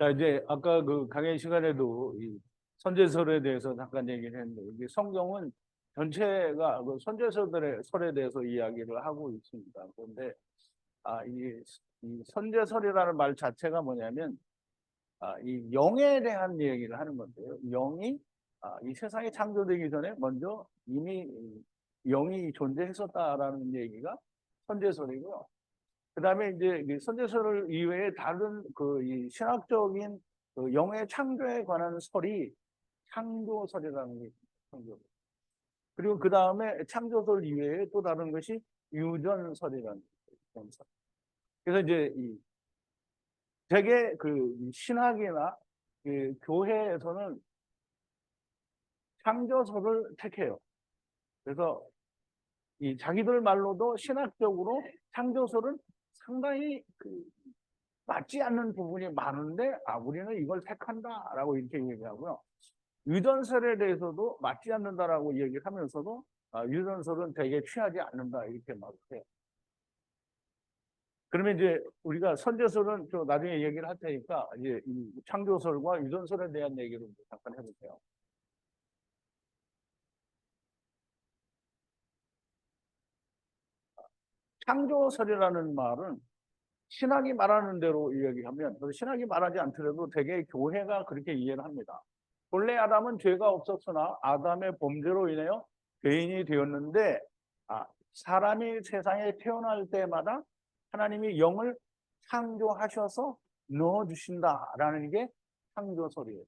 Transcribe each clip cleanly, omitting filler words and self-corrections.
자, 이제 아까 그 강의 시간에도 이 선제설에 대해서 잠깐 얘기를 했는데, 이게 성경은 전체가 그 선제설들의 설에 대해서 이야기를 하고 있습니다. 그런데 이 선제설이라는 말 자체가 뭐냐면, 이 영에 대한 얘기를 하는 건데요. 영이 이 세상이 창조되기 전에 먼저 이미 영이 존재했었다라는 얘기가 선제설이고요. 그 다음에 이제 선제설 이외에 다른 그 이 신학적인 그 영의 창조에 관한 설이 창조설이라는 게 있습니다. 그리고 그 다음에 창조설 이외에 또 다른 것이 유전설이라는 설. 그래서 이제 이 되게 그 신학이나 그 교회에서는 창조설을 택해요. 그래서 이 자기들 말로도 신학적으로 창조설은 상당히 그 맞지 않는 부분이 많은데 우리는 이걸 택한다라고 이렇게 얘기하고요. 유전설에 대해서도 맞지 않는다라고 얘기를 하면서도 유전설은 되게 취하지 않는다 이렇게 말해요. 그러면 이제 우리가 선제설은 좀 나중에 얘기를 할 테니까 이제 이 창조설과 유전설에 대한 얘기를 잠깐 해볼게요. 창조설이라는 말은 신학이 말하는 대로 이야기하면, 신학이 말하지 않더라도 되게 교회가 그렇게 이해를 합니다. 본래 아담은 죄가 없었으나 아담의 범죄로 인하여 죄인이 되었는데, 사람이 세상에 태어날 때마다 하나님이 영을 창조하셔서 넣어주신다라는 게 창조설이에요.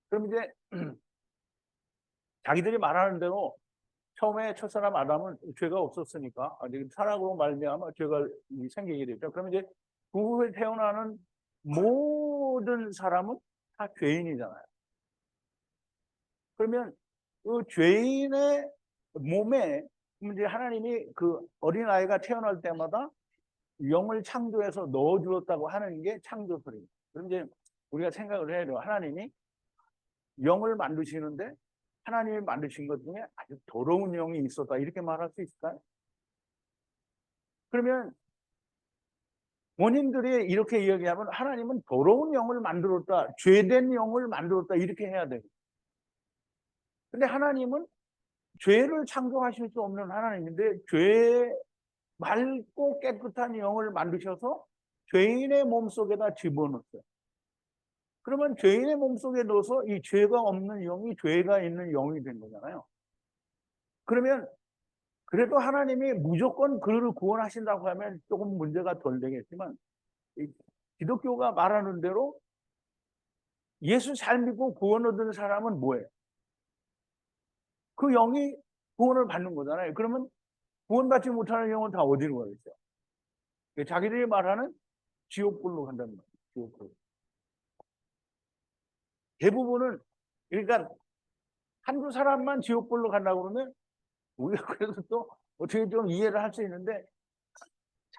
그럼 이제 자기들이 말하는 대로 처음에 첫사람 아담은 죄가 없었으니까 타락으로 말미암아 죄가 생기게 됐죠. 그러면 이제 그 후에 태어나는 모든 사람은 다 죄인이잖아요. 그러면 그 죄인의 몸에 이제 하나님이 그 어린아이가 태어날 때마다 영을 창조해서 넣어주었다고 하는 게 창조설입니다. 그럼 이제 우리가 생각을 해야 돼요. 하나님이 영을 만드시는데 하나님이 만드신 것 중에 아주 더러운 영이 있었다 이렇게 말할 수 있을까요? 그러면 원인들이 이렇게 이야기하면 하나님은 더러운 영을 만들었다, 죄된 영을 만들었다 이렇게 해야 돼요. 근데 하나님은 죄를 창조하실 수 없는 하나님인데 죄 맑고 깨끗한 영을 만드셔서 죄인의 몸속에다 집어넣었어요. 그러면 죄인의 몸속에 넣어서 이 죄가 없는 영이 죄가 있는 영이 된 거잖아요. 그러면 그래도 하나님이 무조건 그를 구원하신다고 하면 조금 문제가 덜 되겠지만 기독교가 말하는 대로 예수 잘 믿고 구원 얻은 사람은 뭐예요? 그 영이 구원을 받는 거잖아요. 그러면 구원받지 못하는 영은 다 어디로 가겠어요? 자기들이 말하는 지옥불로 간다는 거예요. 지옥불. 대부분은 그러니까 한두 사람만 지옥불로 간다고 그러면 우리가 그래도 또 어떻게 좀 이해를 할 수 있는데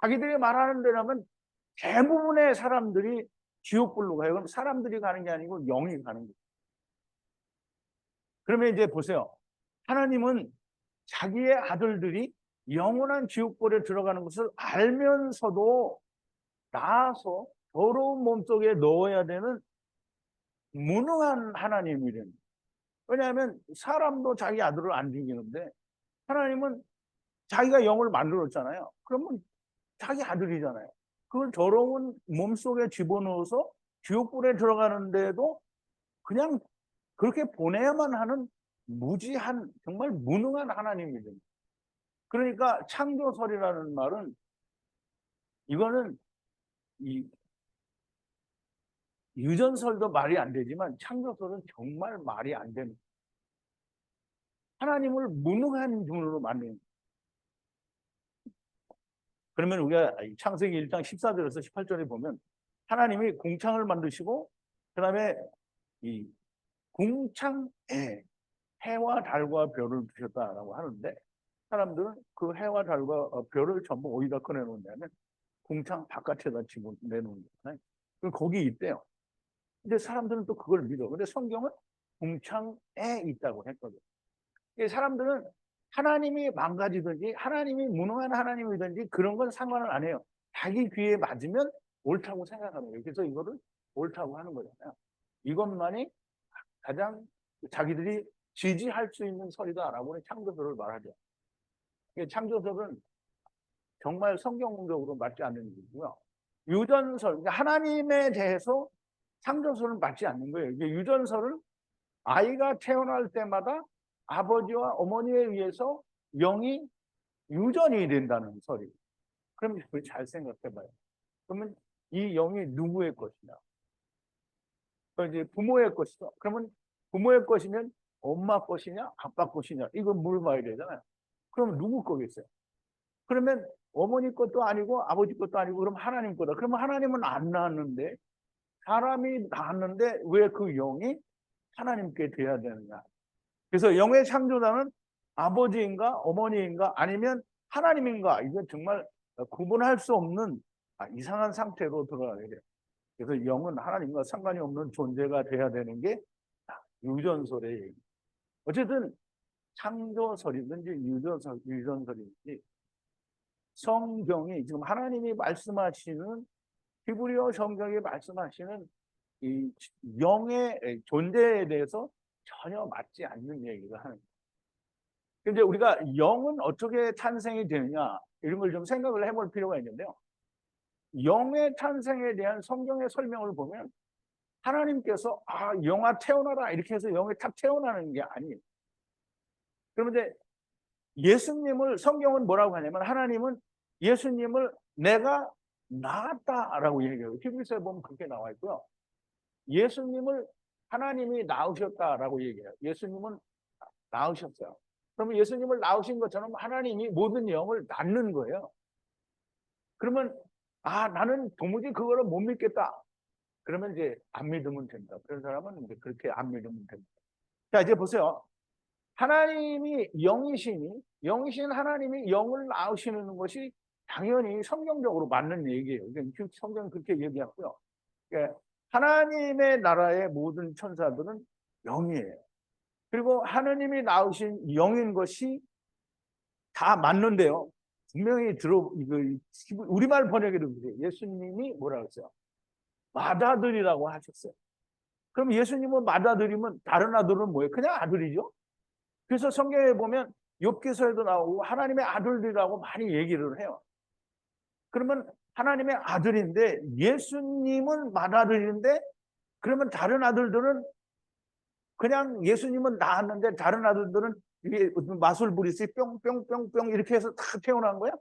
자기들이 말하는 대로면 대부분의 사람들이 지옥불로 가요. 그럼 사람들이 가는 게 아니고 영이 가는 거예요. 그러면 이제 보세요. 하나님은 자기의 아들들이 영원한 지옥불에 들어가는 것을 알면서도 낳아서 더러운 몸속에 넣어야 되는 무능한 하나님이랍니다. 왜냐하면 사람도 자기 아들을 안 죽이는데 하나님은 자기가 영을 만들었잖아요. 그러면 자기 아들이잖아요. 그걸 더러운 몸속에 집어넣어서 지옥불에 들어가는데도 그냥 그렇게 보내야만 하는 무지한 정말 무능한 하나님이죠. 그러니까 창조설이라는 말은 이거는 이 유전설도 말이 안 되지만 창조설은 정말 말이 안 되는 하나님을 무능한 분으로 만드는. 그러면 우리가 창세기 1장 14절에서 18절에 보면 하나님이 궁창을 만드시고 그다음에 이 궁창에 해와 달과 별을 두셨다라고 하는데 사람들은 그 해와 달과 별을 전부 어디다 꺼내놓냐면 궁창 바깥에다 집어내놓는 거잖아요. 거기 있대요. 근데 사람들은 또 그걸 믿어. 근데 성경은 궁창에 있다고 했거든요. 사람들은 하나님이 망가지든지 하나님이 무능한 하나님이든지 그런 건 상관을 안 해요. 자기 귀에 맞으면 옳다고 생각하는 거예요. 그래서 이거를 옳다고 하는 거잖아요. 이것만이 가장 자기들이 지지할 수 있는 설이다라고 창조설을 말하죠. 창조설은 정말 성경적으로 맞지 않는 일이고요. 유전설, 그러니까 하나님에 대해서 창조설은 맞지 않는 거예요. 이게 유전설은 아이가 태어날 때마다 아버지와 어머니에 의해서 영이 유전이 된다는 설이. 그럼 잘 생각해봐요. 그러면 이 영이 누구의 것이냐? 이제 부모의 것이죠. 그러면 부모의 것이면 엄마 것이냐, 아빠 것이냐? 이건 물어봐야 되잖아요. 그럼 누구 거겠어요? 그러면 어머니 것도 아니고 아버지 것도 아니고 그럼 하나님 거다. 그러면 하나님은 안 낳았는데 사람이 낳았는데 왜 그 영이 하나님께 돼야 되느냐? 그래서 영의 창조자는 아버지인가 어머니인가 아니면 하나님인가 이건 정말 구분할 수 없는 이상한 상태로 들어가게 돼요. 그래서 영은 하나님과 상관이 없는 존재가 돼야 되는 게 유전설의 얘기. 어쨌든 창조설이든지 유전설이든지 성경이 지금 하나님이 말씀하시는 히브리어 성경이 말씀하시는 이 영의 존재에 대해서 전혀 맞지 않는 얘기를 하는 거예요. 근데 우리가 영은 어떻게 탄생이 되느냐 이런 걸 좀 생각을 해볼 필요가 있는데요. 영의 탄생에 대한 성경의 설명을 보면 하나님께서 영아 태어나라 이렇게 해서 영이 탁 태어나는 게 아니에요. 그런데 예수님을 성경은 뭐라고 하냐면 하나님은 예수님을 내가 낳았다라고 얘기해요. 히브리서에 보면 그렇게 나와 있고요. 예수님을 하나님이 낳으셨다라고 얘기해요. 예수님은 낳으셨어요. 그러면 예수님을 낳으신 것처럼 하나님이 모든 영을 낳는 거예요. 그러면 나는 도무지 그거를 못 믿겠다. 그러면 이제 안 믿으면 된다. 그런 사람은 이제 그렇게 안 믿으면 됩니다. 자, 이제 보세요. 하나님이 영이신 하나님이 영을 낳으시는 것이 당연히 성경적으로 맞는 얘기예요. 성경은 그렇게 얘기하고요. 하나님의 나라의 모든 천사들은 영이에요. 그리고 하나님이 낳으신 영인 것이 다 맞는데요. 분명히 우리말 번역에도 그래요. 예수님이 뭐라고 했어요? 맏아들이라고 하셨어요. 그럼 예수님은 맏아들이면 다른 아들은 뭐예요? 그냥 아들이죠. 그래서 성경에 보면 욥기서에도 나오고 하나님의 아들들이라고 많이 얘기를 해요. 그러면 하나님의 아들인데 예수님은 맏아들인데 그러면 다른 아들들은 그냥 예수님은 낳았는데 다른 아들들은 이게 마술 부리듯이 뿅뿅뿅뿅 이렇게 해서 다 태어난 거야?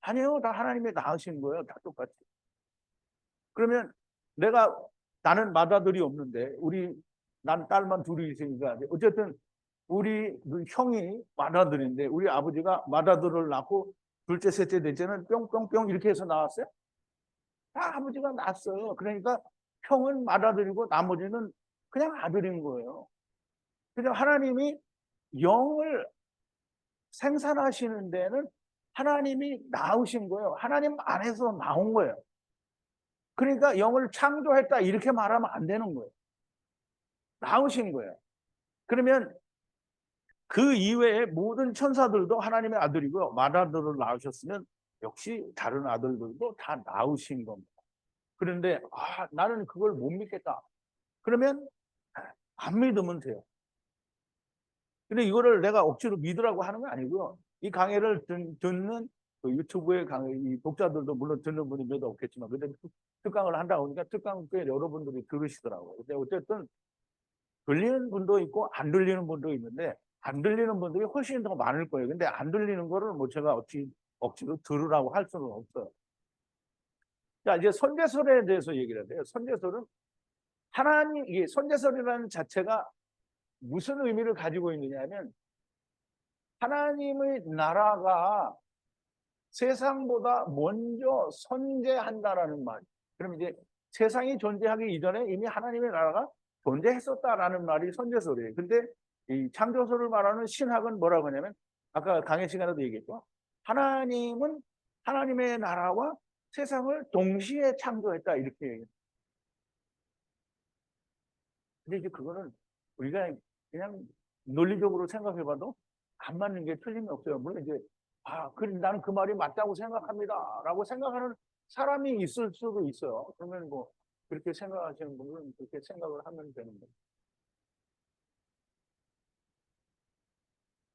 아니요. 다 하나님이 낳으신 거예요. 다 똑같이. 그러면 나는 맏아들이 없는데 난 딸만 둘이 있으니까 어쨌든 우리 형이 맏아들인데 우리 아버지가 맏아들을 낳고 둘째 셋째 넷째는 뿅뿅뿅 이렇게 해서 나왔어요? 다 아버지가 낳았어요. 그러니까 형은 맏아들이고 나머지는 그냥 아들인 거예요. 그러니까 하나님이 영을 생산하시는 데는 하나님이 낳으신 거예요. 하나님 안에서 나온 거예요. 그러니까 영을 창조했다 이렇게 말하면 안 되는 거예요. 낳으신 거예요. 그러면 그 이외에 모든 천사들도 하나님의 아들이고요. 맏아들을 낳으셨으면 역시 다른 아들들도 다 낳으신 겁니다. 그런데 나는 그걸 못 믿겠다. 그러면 안 믿으면 돼요. 근데 이거를 내가 억지로 믿으라고 하는 건 아니고요. 이 강의를 듣는 그 유튜브의 이 독자들도 물론 듣는 분이 몇 없겠지만 근데 특강을 한다고 하니까 특강교회 여러분들이 들으시더라고요. 근데 어쨌든 들리는 분도 있고 안 들리는 분도 있는데 안 들리는 분들이 훨씬 더 많을 거예요. 근데 안 들리는 거를 뭐 제가 억지로 들으라고 할 수는 없어요. 자, 이제 선제설에 대해서 얘기를 해야 돼요. 선제설은 이 선제설이라는 자체가 무슨 의미를 가지고 있느냐 하면 하나님의 나라가 세상보다 먼저 선제한다라는 말. 그럼 이제 세상이 존재하기 이전에 이미 하나님의 나라가 존재했었다라는 말이 선제설이에요. 근데 이 창조설을 말하는 신학은 뭐라고 하냐면 아까 강의 시간에도 얘기했죠. 하나님은 하나님의 나라와 세상을 동시에 창조했다 이렇게 얘기해요. 근데 이제 그거는 우리가 그냥 논리적으로 생각해봐도 안 맞는 게 틀림이 없어요. 물론 이제 그래 나는 그 말이 맞다고 생각합니다라고 생각하는 사람이 있을 수도 있어요. 그러면 뭐 그렇게 생각하시는 분은 그렇게 생각을 하면 되는 거예요.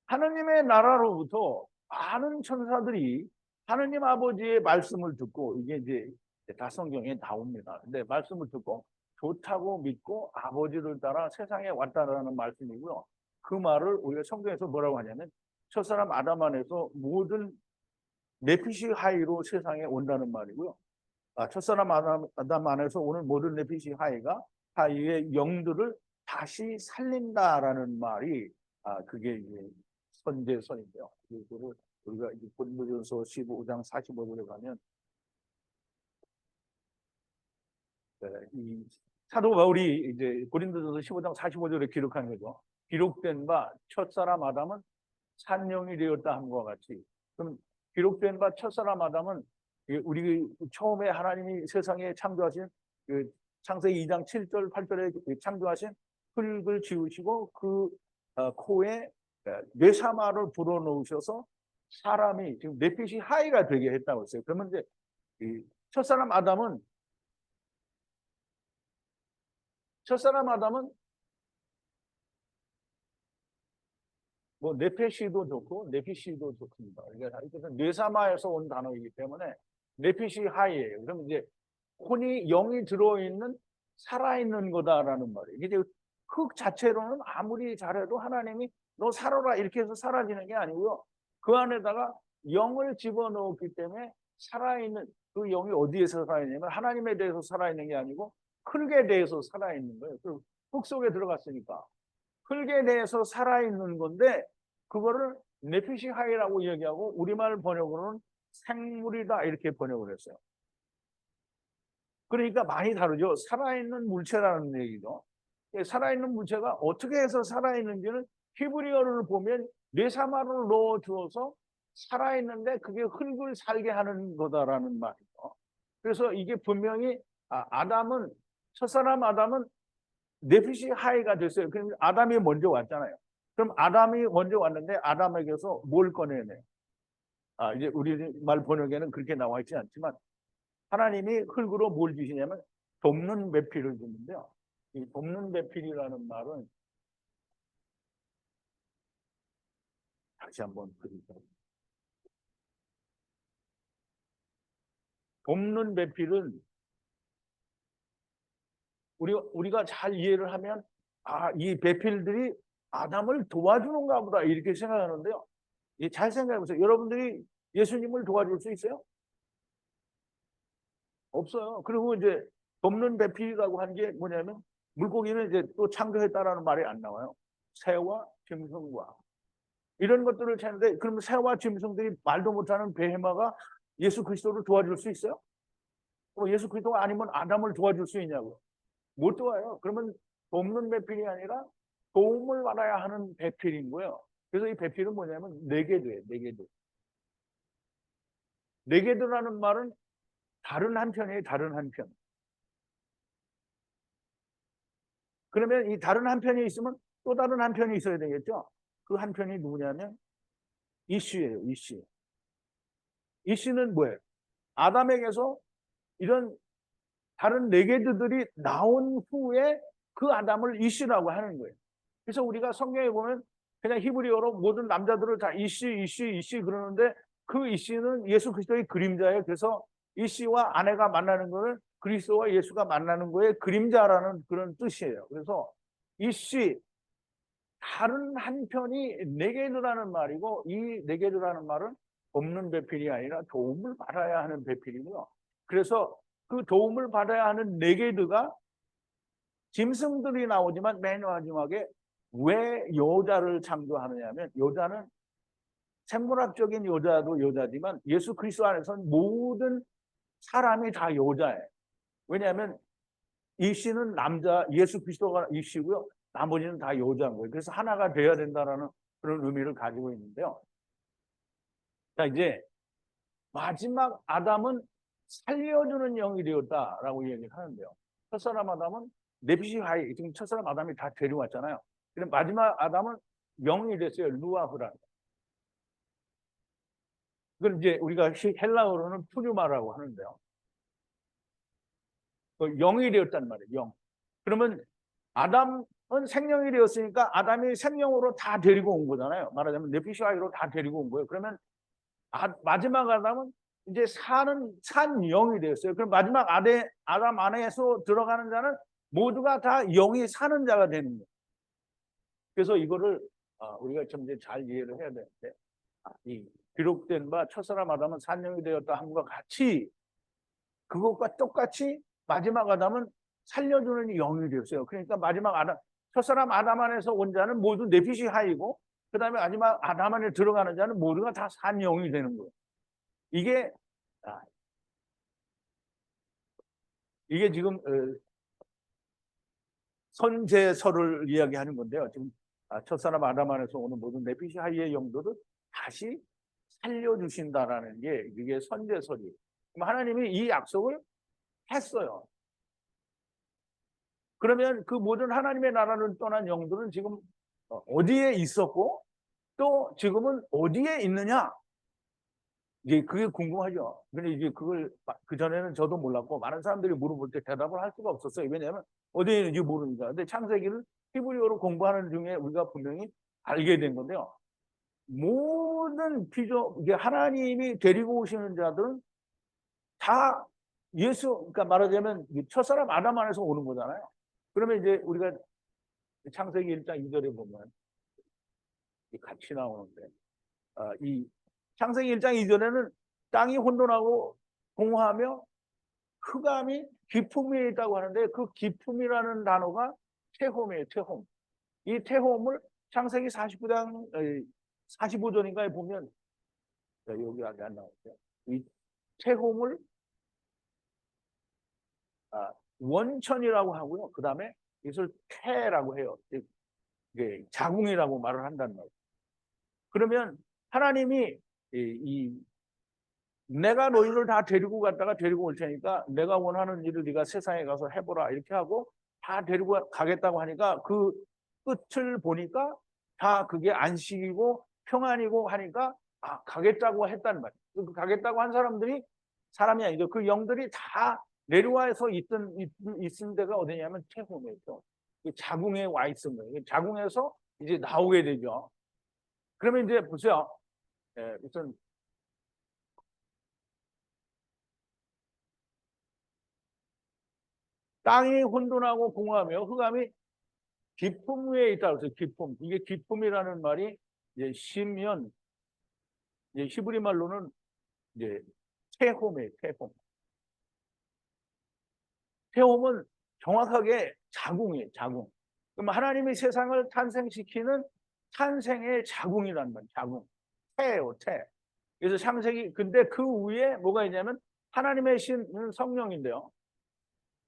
하느님의 나라로부터 많은 천사들이 하느님 아버지의 말씀을 듣고, 이게 이제 다 성경에 나옵니다. 근데 말씀을 듣고 좋다고 믿고 아버지를 따라 세상에 왔다라는 말씀이고요. 그 말을 우리가 성경에서 뭐라고 하냐면 첫사람 아담 안에서 모든 네피시 하이로 세상에 온다는 말이고요. 첫사람 아담 안에서 오는 모든 네피시 하이의 영들을 다시 살린다라는 말이, 그게 이제 선제선인데요. 그거를 우리가 이제 고린도전서 15장 45절에 가면, 이 사도 바울이 이제 고린도전서 15장 45절에 기록한 거죠. 기록된 바 첫사람 아담은 산영이 되었다 함과 같이. 그럼 기록된 바 첫사람 아담은 우리 처음에 하나님이 세상에 창조하신 그 창세기 2장 7절 8절에 창조하신 흙을 지우시고 그 코에 뇌사마를 불어넣으셔서 사람이 지금 넷핏이 하이가 되게 했다고 했어요. 그러면 이제 이 첫사람 아담은 뭐 네페시도 좋고 네피시도 좋습니다. 그러니까 뇌사마에서 온 단어이기 때문에 네피시 하이예요. 그럼 이제 혼이 영이 들어있는 살아있는 거다라는 말이에요. 이게 흙 자체로는 아무리 잘해도 하나님이 너 살아라 이렇게 해서 사라지는 게 아니고요. 그 안에다가 영을 집어넣었기 때문에 살아있는, 그 영이 어디에서 살아있냐면 하나님에 대해서 살아있는 게 아니고 흙에 대해서 살아있는 거예요. 흙 속에 들어갔으니까 흙에 대해서 살아있는 건데, 그거를 네피시 하이라고 얘기하고 우리말 번역으로는 생물이다 이렇게 번역을 했어요. 그러니까 많이 다르죠. 살아있는 물체라는 얘기죠. 살아있는 물체가 어떻게 해서 살아있는지는 히브리어를 보면 뇌사마를 넣어 주어서 살아있는데 그게 흙을 살게 하는 거다라는 말이죠. 그래서 이게 분명히 첫사람 아담은 네피시 하이가 됐어요. 그럼 아담이 먼저 왔잖아요. 그럼 아담이 먼저 왔는데 아담에게서 뭘 꺼내네요? 이제 우리 말 번역에는 그렇게 나와 있지 않지만 하나님이 흙으로 뭘 주시냐면 돕는 배필을 주는데요. 이 돕는 배필이라는 말은 다시 한번 드릴게요. 돕는 배필은 우리가 잘 이해를 하면 이 배필들이 아담을 도와주는가 보다 이렇게 생각하는데요. 잘 생각해 보세요. 여러분들이 예수님을 도와줄 수 있어요? 없어요. 그리고 이제 돕는 배필이라고 하는 게 뭐냐면 물고기는 이제 또 창조했다라는 말이 안 나와요. 새와 짐승과 이런 것들을 찾는데, 그러면 새와 짐승들이 말도 못하는 베헤마가 예수 그리스도를 도와줄 수 있어요? 예수 그리스도가 아니면 아담을 도와줄 수 있냐고? 못 도와요. 그러면 돕는 배필이 아니라 도움을 받아야 하는 배필인 거예요. 그래서 이 배필은 뭐냐면 네게드예요. 네게드. 네게드라는 말은 다른 한편이에요. 다른 한편. 그러면 이 다른 한편이 있으면 또 다른 한편이 있어야 되겠죠. 그 한편이 누구냐면 이씨예요. 이씨. 이씨는 뭐예요? 아담에게서 이런 다른 네게드들이 나온 후에 그 아담을 이씨라고 하는 거예요. 그래서 우리가 성경에 보면 그냥 히브리어로 모든 남자들을 다 이씨 그러는데 그 이씨는 예수 그리스도의 그림자예요. 그래서 이씨와 아내가 만나는 거는 그리스도와 예수가 만나는 거에 그림자라는 그런 뜻이에요. 그래서 이씨 다른 한편이 네게드라는 말이고, 이 네게드라는 말은 없는 배필이 아니라 도움을 받아야 하는 배필이고요. 그래서 그 도움을 받아야 하는 네게드가 짐승들이 나오지만 맨 마지막에 왜 여자를 창조하느냐 하면, 여자는 생물학적인 여자도 여자지만 예수 그리스도 안에서는 모든 사람이 다 여자예요. 왜냐하면 이 씨는 남자, 예수 그리스도가 이 씨고요. 나머지는 다 여자인 거예요. 그래서 하나가 돼야 된다는 그런 의미를 가지고 있는데요. 자, 이제 마지막 아담은 살려주는 영이 되었다라고 얘기를 하는데요. 첫사람 아담은 네피시 하이, 지금 첫사람 아담이 다 데려왔잖아요. 근데 마지막 아담은 영이 됐어요. 루아흐라는. 그걸 이제 우리가 헬라어로는 푸뉴마라고 하는데요. 영이 되었단 말이에요. 영. 그러면 아담은 생명이 되었으니까 아담이 생명으로 다 데리고 온 거잖아요. 말하자면 네피시아이로 다 데리고 온 거예요. 그러면 마지막 아담은 이제 산 영이 되었어요. 그럼 마지막 아담 안에서 들어가는 자는 모두가 다 영이 사는 자가 되는 거예요. 그래서 이거를 우리가 좀 이제 잘 이해를 해야 되는데, 이 기록된 바 첫사람 아담은 산영이 되었다 함과 같이, 그것과 똑같이 마지막 아담은 살려주는 영이 되었어요. 그러니까 마지막 첫사람 아담 안에서 온 자는 모두 네피시 하이고, 그 다음에 마지막 아담 안에 들어가는 자는 모두가 다 산영이 되는 거예요. 이게 지금 선제설을 이야기하는 건데요. 지금 첫사람 아담 안에서 오는 모든 네피시 하이의 영도를 다시 살려주신다라는 게 이게 선제설이에요. 그럼 하나님이 이 약속을 했어요. 그러면 그 모든 하나님의 나라를 떠난 영들은 지금 어디에 있었고 또 지금은 어디에 있느냐? 이게 그게 궁금하죠. 근데 이게 그걸 그전에는 저도 몰랐고 많은 사람들이 물어볼 때 대답을 할 수가 없었어요. 왜냐하면 어디에 있는지 모르니까. 근데 창세기를 히브리어로 공부하는 중에 우리가 분명히 알게 된 건데요. 모든 이게 하나님이 데리고 오시는 자들은 다 그러니까 말하자면 첫사람 아담 안에서 오는 거잖아요. 그러면 이제 우리가 창세기 1장 2절에 보면 같이 나오는데, 이 창세기 1장 2절에는 땅이 혼돈하고 공허하며 흑암이 깊음에 있다고 하는데, 그 깊음이라는 단어가 태홈이에요. 태홈. 이 태홈을 창세기 49장 45절인가에 보면, 여기 아직 안 나오죠. 이 태홈을 원천이라고 하고요. 그 다음에 이것을 태라고 해요. 이게 자궁이라고 말을 한단 말이에요. 그러면 하나님이 내가 너희를 다 데리고 갔다가 데리고 올 테니까 내가 원하는 일을 네가 세상에 가서 해보라 이렇게 하고 다 데리고 가겠다고 하니까 그 끝을 보니까 다 그게 안식이고 평안이고 하니까 가겠다고 했단 말이에요. 그 가겠다고 한 사람이 아니죠. 그 영들이 다 내려와서 있은 데가 어디냐면 태홈이죠. 자궁에 와 있은 거예요. 자궁에서 이제 나오게 되죠. 그러면 이제 보세요. 우선 땅이 혼돈하고 공허하며 흑암이 깊음 위에 있다고 해서 깊음. 이게 깊음이라는 말이 이제 시면 이제 히브리 말로는 이제 태홈이에요. 태홈. 태홈은 정확하게 자궁이에요. 자궁. 그럼 하나님이 세상을 탄생시키는 탄생의 자궁이란 말이에요. 자궁. 태예요. 태. 그래서 창세기 근데 그 위에 뭐가 있냐면 하나님의 신은 성령인데요.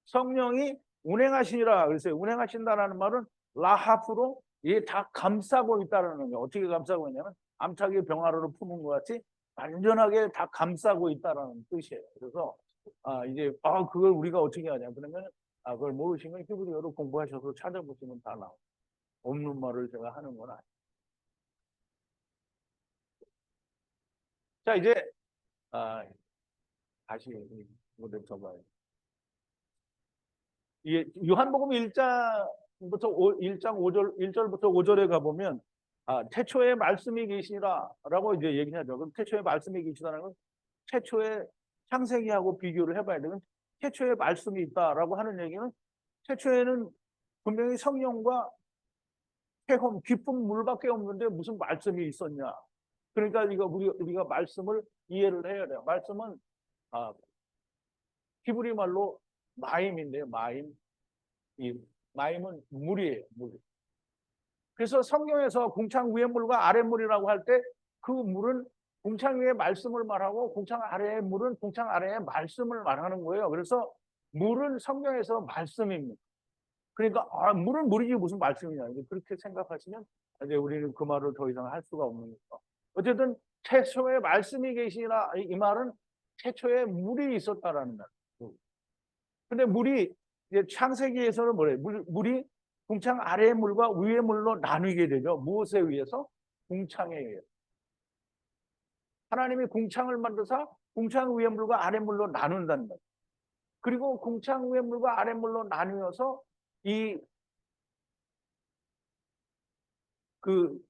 성령이 운행하시니라 그랬어요. 운행하신다라는 말은 라하프로 이게 다 감싸고 있다는 거예요. 어떻게 감싸고 있냐면 암탉이 병아리를 품은 것 같이 완전하게 다 감싸고 있다는 뜻이에요. 그래서 이제 그걸 우리가 어떻게 하냐 그러면 그걸 모르시면 히브리어로 공부하셔서 찾아보시면 다 나와요. 없는 말을 제가 하는 건 아니에요. 자 이제 다시 모델 써봐요. 이게 요한복음 1장 5절 1절부터 5절에 가보면 태초에 말씀이 계시라라고 이제 얘기하죠. 그럼 태초에 말씀이 계시다는 건 태초에 창세기하고 비교를 해봐야 되면 태초에 말씀이 있다라고 하는 얘기는 태초에는 분명히 성령과 태홈 깊은 물밖에 없는데 무슨 말씀이 있었냐. 그러니까 이거 우리가 말씀을 이해를 해야 돼요. 말씀은 히브리 말로 마임인데요. 마임. 이 마임은 물이에요. 물. 그래서 성경에서 궁창 위의 물과 아래 물이라고 할 때 그 물은 궁창 위의 말씀을 말하고 궁창 아래의 물은 궁창 아래의 말씀을 말하는 거예요. 그래서 물은 성경에서 말씀입니다. 그러니까 물은 물이지 무슨 말씀이냐. 그렇게 생각하시면 이제 우리는 그 말을 더 이상 할 수가 없는 거죠. 어쨌든 태초에 말씀이 계시나 이 말은 태초에 물이 있었다라는 말이에요. 근데 물이 이제 창세기에서는 뭐래요? 물이 궁창 아래의 물과 위의 물로 나누게 되죠. 무엇에 의해서? 궁창에 의해서. 하나님이 궁창을 만들어서 궁창 위의 물과 아래 물로 나눈다는 거예요. 그리고 궁창 위의 물과 아랫물로 나누어서 그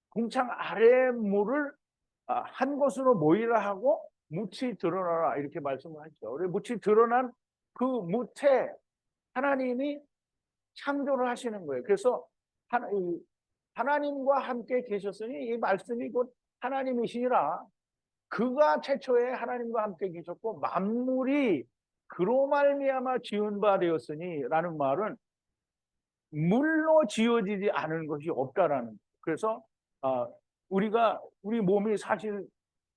궁창 아랫물을 한 곳으로 모이라 하고 묻히 드러나라 이렇게 말씀을 하죠. 그리고 묻히 드러난 그 묻에 하나님이 창조를 하시는 거예요. 그래서 하나님과 함께 계셨으니 이 말씀이 곧 하나님이시니라. 그가 최초에 하나님과 함께 계셨고 만물이 그로 말미암아 지은 바 되었으니라는 말은 물로 지어지지 않은 것이 없다라는 거예요. 그래서 우리 몸이 사실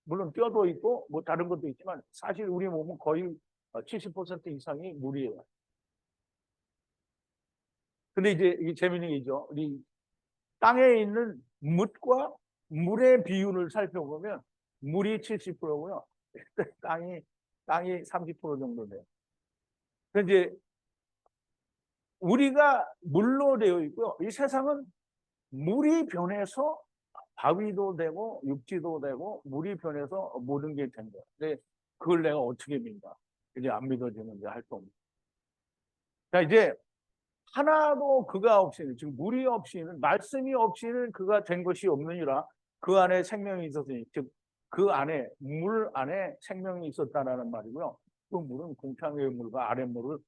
물론 뼈도 있고 뭐 다른 것도 있지만 사실 우리 몸은 거의 70% 이상이 물이에요. 근데 이제 이게 재밌는 게 있죠. 우리 땅에 있는 묻과 물의 비율을 살펴보면 물이 70%고요. 땅이 30% 정도 돼요. 그런데 이제 우리가 물로 되어 있고요. 이 세상은 물이 변해서 바위도 되고 육지도 되고 물이 변해서 모든 게 된 거예요. 근데 그걸 내가 어떻게 믿나? 이제 안 믿어지는 할 수 없는. 자, 이제 하나도 그가 없이는, 즉 물이 없이는, 말씀이 없이는 그가 된 것이 없느니라. 그 안에 생명이 있었으니, 즉 그 안에 물 안에 생명이 있었다라는 말이고요. 그 물은 공창의 물과 아랫물을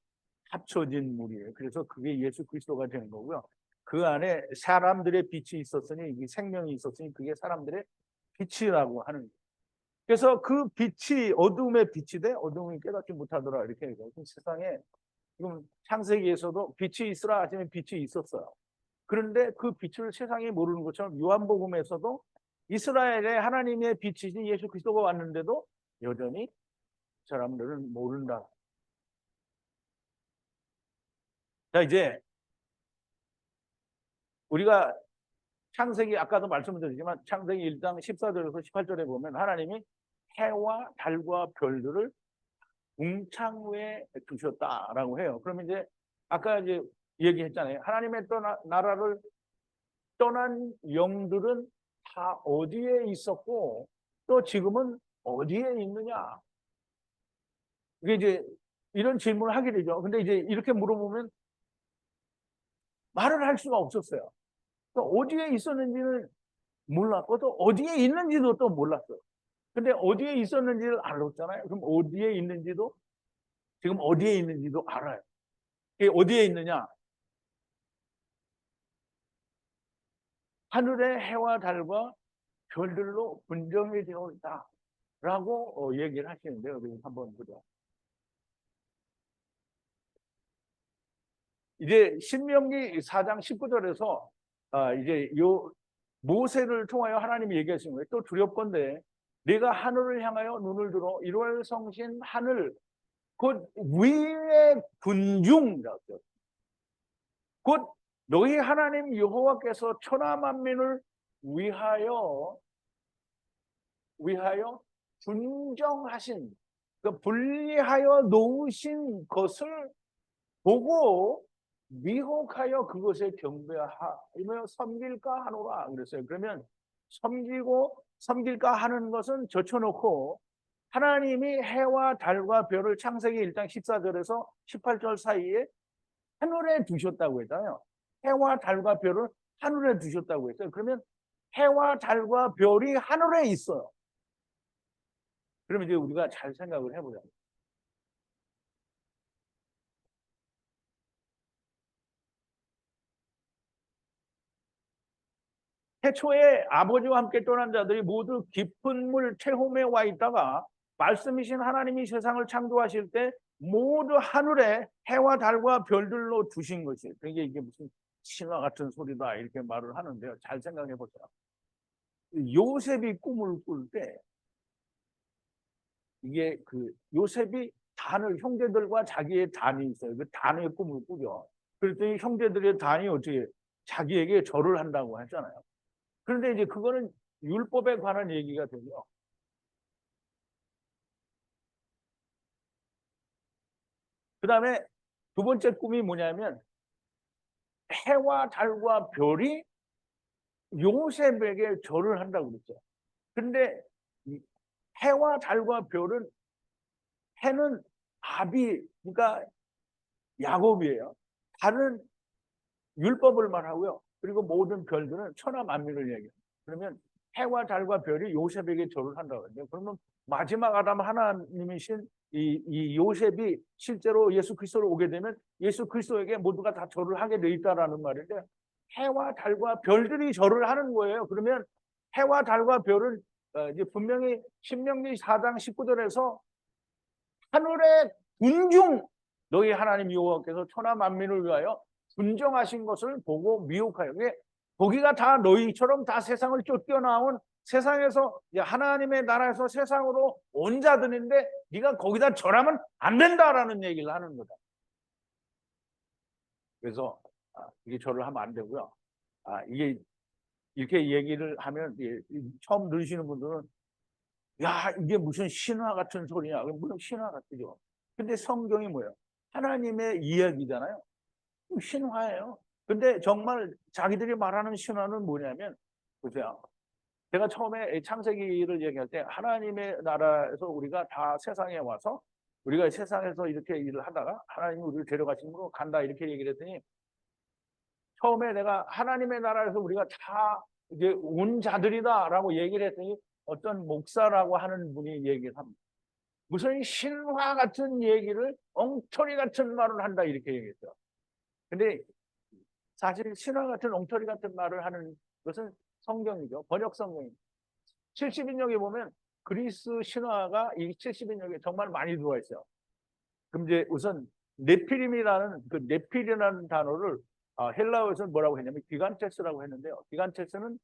합쳐진 물이에요. 그래서 그게 예수 그리스도가 되는 거고요. 그 안에 사람들의 빛이 있었으니, 이 생명이 있었으니 그게 사람들의 빛이라고 하는 거예요. 그래서 그 빛이 어둠의 빛이 돼 어둠이 깨닫지 못하더라 이렇게 얘기해요. 세상에 지금 창세기에서도 빛이 있으라 하시면 빛이 있었어요. 그런데 그 빛을 세상이 모르는 것처럼 요한복음에서도 이스라엘의 하나님의 빛이신 예수 그리스도가 왔는데도 여전히 사람들은 모른다. 자, 이제 우리가 창세기 아까도 말씀드렸지만 창세기 1장 14절에서 18절에 보면 하나님이 해와 달과 별들을 궁창 위에 두셨다라고 해요. 그러면 이제 아까 이제 얘기했잖아요. 하나님의 나라를 떠난 영들은 다 어디에 있었고 또 지금은 어디에 있느냐? 이게 이제 이런 질문을 하게 되죠. 근데 이제 이렇게 물어보면 말을 할 수가 없었어요. 어디에 있었는지는 몰랐고 또 어디에 있는지도 또 몰랐어요. 근데 어디에 있었는지를 알았잖아요. 그럼 어디에 있는지도 지금 어디에 있는지도 알아요. 이게 어디에 있느냐? 하늘의 해와 달과 별들로 분정이 되어 있다라고 얘기를 하시는데요. 여기 한번 보자. 이제 신명기 4장 19절에서 이제 요 모세를 통하여 하나님이 얘기하신 거예요. 또 두렵건대 네가 하늘을 향하여 눈을 들어 1월 성신 하늘 곧 위의 군중이라고 곧 너희 하나님 여호와께서 천하 만민을 위하여 분정하신 그 분리하여 놓으신 것을 보고 미혹하여 그것에 경배하며 섬길까 하노라 그랬어요. 그러면 섬길까 하는 것은 젖혀놓고 하나님이 해와 달과 별을 창세기 1장 14절에서 18절 사이에 하늘에 두셨다고 했잖아요. 해와 달과 별을 하늘에 두셨다고 했어요. 그러면 해와 달과 별이 하늘에 있어요. 그러면 이제 우리가 잘 생각을 해보자. 태초에 아버지와 함께 떠난 자들이 모두 깊은 물 체험에 와 있다가 말씀이신 하나님이 세상을 창조하실 때 모두 하늘에 해와 달과 별들로 두신 것이에요. 그러니까 이게 무슨 신화 같은 소리다 이렇게 말을 하는데요. 잘 생각해 보세요. 요셉이 꿈을 꿀 때 이게 그 요셉이 단을 형제들과 자기의 단이 있어요. 그 단의 꿈을 꾸죠. 그랬더니 형제들의 단이 어떻게 자기에게 절을 한다고 했잖아요. 그런데 이제 그거는 율법에 관한 얘기가 되죠. 그 다음에 두 번째 꿈이 뭐냐면 해와 달과 별이 요셉에게 절을 한다고 그랬죠. 근데 해와 달과 별은 해는 압이 그러니까 야곱이에요. 다른 율법을 말하고요. 그리고 모든 별들은 천하 만민을 얘기해요. 그러면 해와 달과 별이 요셉에게 절을 한다고 하는데, 그러면 마지막 아담 하나님이신 이 요셉이 실제로 예수 그리스도로 오게 되면 예수 그리스도에게 모두가 다 절을 하게 돼 있다라는 말인데, 해와 달과 별들이 절을 하는 거예요. 그러면 해와 달과 별은 이제 분명히 신명기 4장 19절에서 하늘의 군중 너희 하나님 여호와께서 천하 만민을 위하여 분정하신 것을 보고 미혹하여, 거기가 다 너희처럼 다 세상을 쫓겨나온 세상에서 하나님의 나라에서 세상으로 온 자들인데 네가 거기다 절하면 안 된다라는 얘기를 하는 거다. 그래서 이게 절을 하면 안 되고요. 이게 이렇게 얘기를 하면 처음 들으시는 분들은 야, 이게 무슨 신화 같은 소리냐. 물론 신화 같죠. 근데 성경이 뭐예요? 하나님의 이야기잖아요. 신화예요. 근데 정말 자기들이 말하는 신화는 뭐냐면, 보세요. 제가 처음에 창세기를 얘기할 때 하나님의 나라에서 우리가 다 세상에 와서 우리가 세상에서 이렇게 일을 하다가 하나님이 우리를 데려가심으로 간다 이렇게 얘기를 했더니, 처음에 내가 하나님의 나라에서 우리가 다 이제 온 자들이다라고 얘기를 했더니 어떤 목사라고 하는 분이 얘기를 합니다. 무슨 신화 같은 얘기를 엉터리 같은 말을 한다 이렇게 얘기했어요. 근데 사실 신화 같은 엉터리 같은 말을 하는 것은 성경이죠. 번역 성경입니다. 70인역에 보면 그리스 신화가 이 70인역에 정말 많이 들어와 있어요. 그럼 이제 우선 네피림이라는 그 네필이라는 단어를 헬라어에서는 뭐라고 했냐면 기간테스라고 했는데요. 기간테스는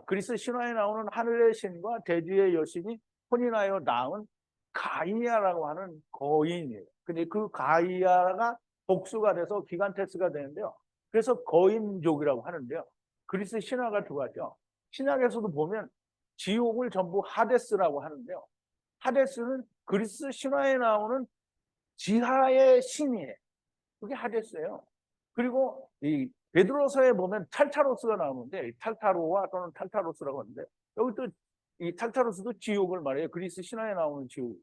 그리스 신화에 나오는 하늘의 신과 대지의 여신이 혼인하여 낳은 가이아라고 하는 거인이에요. 근데 그 가이아가 복수가 돼서 기간테스가 되는데요. 그래서 거인족이라고 하는데요. 그리스 신화가 들어가죠. 신약에서도 보면 지옥을 전부 하데스라고 하는데요. 하데스는 그리스 신화에 나오는 지하의 신이에요. 그게 하데스예요. 그리고 이 베드로서에 보면 탈타로스가 나오는데 탈타로와 또는 탈타로스라고 하는데 여기 또 이 탈타로스도 지옥을 말해요. 그리스 신화에 나오는 지옥.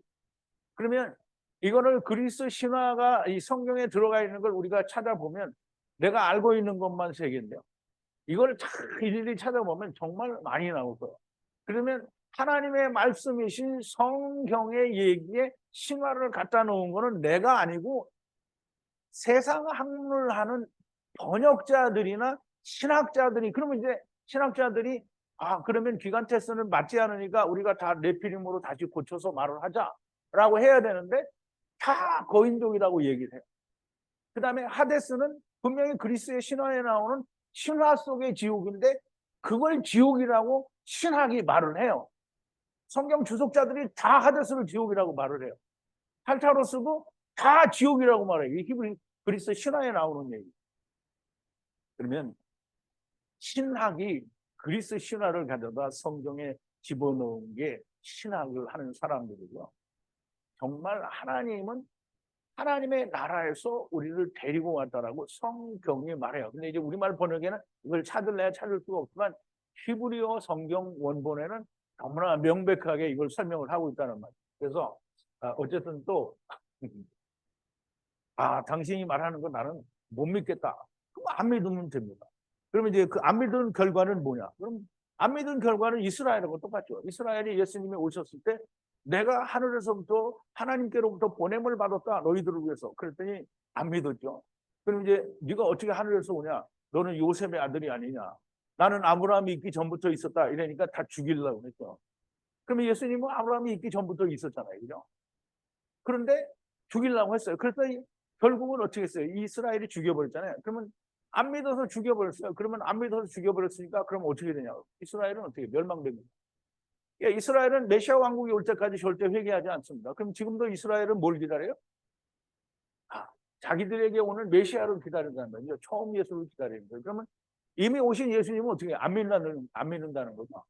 그러면 이거를 그리스 신화가 이 성경에 들어가 있는 걸 우리가 찾아보면 내가 알고 있는 것만 세 개인데요. 이걸 다 일일이 찾아보면 정말 많이 나올 거예요. 그러면 하나님의 말씀이신 성경의 얘기에 신화를 갖다 놓은 거는 내가 아니고 세상 학문을 하는 번역자들이나 신학자들이, 그러면 이제 신학자들이 그러면 기간테스는 맞지 않으니까 우리가 다 네피림으로 다시 고쳐서 말을 하자라고 해야 되는데 다 거인족이라고 얘기를 해요. 그 다음에 하데스는 분명히 그리스의 신화에 나오는 신화 속의 지옥인데 그걸 지옥이라고 신학이 말을 해요. 성경 주석자들이 다 하데스를 지옥이라고 말을 해요. 탈타로스도 다 지옥이라고 말해요. 이 히브리 그리스 신화에 나오는 얘기. 그러면 신학이 그리스 신화를 가져다 성경에 집어넣은 게 신학을 하는 사람들이고요. 정말 하나님은 하나님의 나라에서 우리를 데리고 왔다라고 성경이 말해요. 근데 이제 우리말 번역에는 이걸 찾을래야 찾을 수가 없지만 히브리어 성경 원본에는 너무나 명백하게 이걸 설명을 하고 있다는 말이에요. 그래서 어쨌든 또 당신이 말하는 거 나는 못 믿겠다. 그럼 안 믿으면 됩니다. 그러면 이제 그 안 믿은 결과는 뭐냐? 그럼 안 믿은 결과는 이스라엘하고 똑같죠. 이스라엘이 예수님이 오셨을 때 내가 하늘에서부터 하나님께로부터 보냄을 받았다. 너희들을 위해서. 그랬더니 안 믿었죠. 그럼 이제 네가 어떻게 하늘에서 오냐? 너는 요셉의 아들이 아니냐? 나는 아브라함이 있기 전부터 있었다. 이러니까 다 죽이려고 했죠. 그러면 예수님은 아브라함이 있기 전부터 있었잖아요. 그죠? 그런데 죽이려고 했어요. 그랬더니 결국은 어떻게 했어요? 이스라엘이 죽여버렸잖아요. 그러면 안 믿어서 죽여버렸어요. 그러면 안 믿어서 죽여버렸으니까 그럼 어떻게 되냐고. 이스라엘은 어떻게 멸망됩니다. 이스라엘은 메시아 왕국이 올 때까지 절대 회개하지 않습니다. 그럼 지금도 이스라엘은 뭘 기다려요? 자기들에게 오는 메시아를 기다린다는 거죠. 처음 예수를 기다리는 거예요. 그러면 이미 오신 예수님은 어떻게 안 믿는다는 거죠.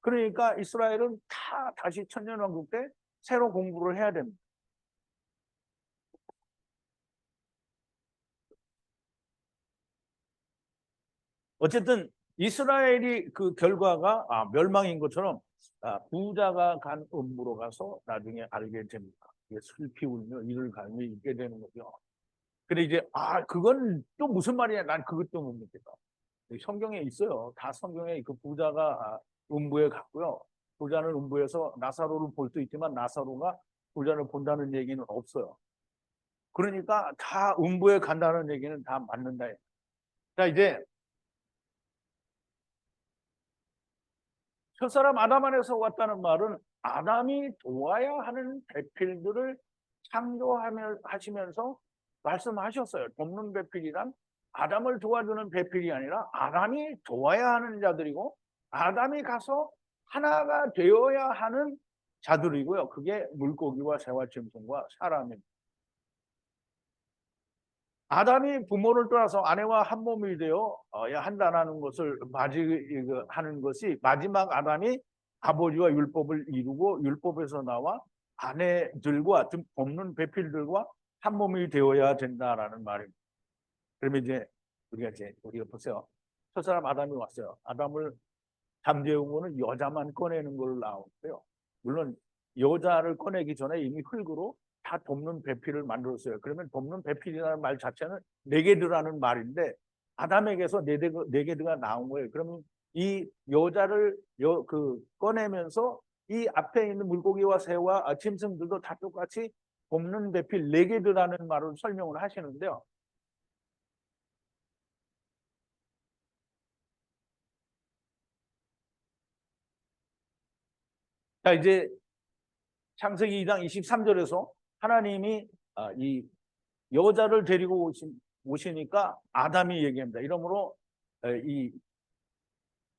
그러니까 이스라엘은 다시 천년왕국 때 새로 공부를 해야 됩니다. 어쨌든 이스라엘이 그 결과가 멸망인 것처럼 부자가 간 음부로 가서 나중에 알게 됩니다. 슬피 울며 이를 갈며 있게 되는 거죠. 근데 이제 그건 또 무슨 말이냐? 난 그것도 못 믿겠다. 성경에 있어요. 다 성경에 그 부자가 음부에 갔고요. 부자는 음부에서 나사로를 볼 수 있지만 나사로가 부자를 본다는 얘기는 없어요. 그러니까 다 음부에 간다는 얘기는 다 맞는다. 자, 이제 첫사람 아담 안에서 왔다는 말은 아담이 도와야 하는 배필들을 창조하시면서 말씀하셨어요. 돕는 배필이란 아담을 도와주는 배필이 아니라 아담이 도와야 하는 자들이고 아담이 가서 하나가 되어야 하는 자들이고요. 그게 물고기와 새와 짐승과 사람입니다. 아담이 부모를 떠나서 아내와 한 몸이 되어야 한다는 것을 맞이하는 것이 마지막 아담이 아버지와 율법을 이루고 율법에서 나와 아내들과 좀 돕는 배필들과 한 몸이 되어야 된다라는 말입니다. 그러면 이제 우리가 보세요. 첫사람 아담이 왔어요. 아담을 잠재운 거는 여자만 꺼내는 걸로 나오고요. 물론 여자를 꺼내기 전에 이미 흙으로 다 돕는 배필을 만들었어요. 그러면 돕는 배필이라는 말 자체는 네게드라는 말인데 아담에게서 네게드가 나온 거예요. 그러면 이 여자를 꺼내면서 이 앞에 있는 물고기와 새와 짐승들도 다 똑같이 돕는 배필 네게드라는 말을 설명을 하시는데요. 자, 이제 창세기 2장 23절에서 하나님이 이 여자를 데리고 오시니까 아담이 얘기합니다. 이러므로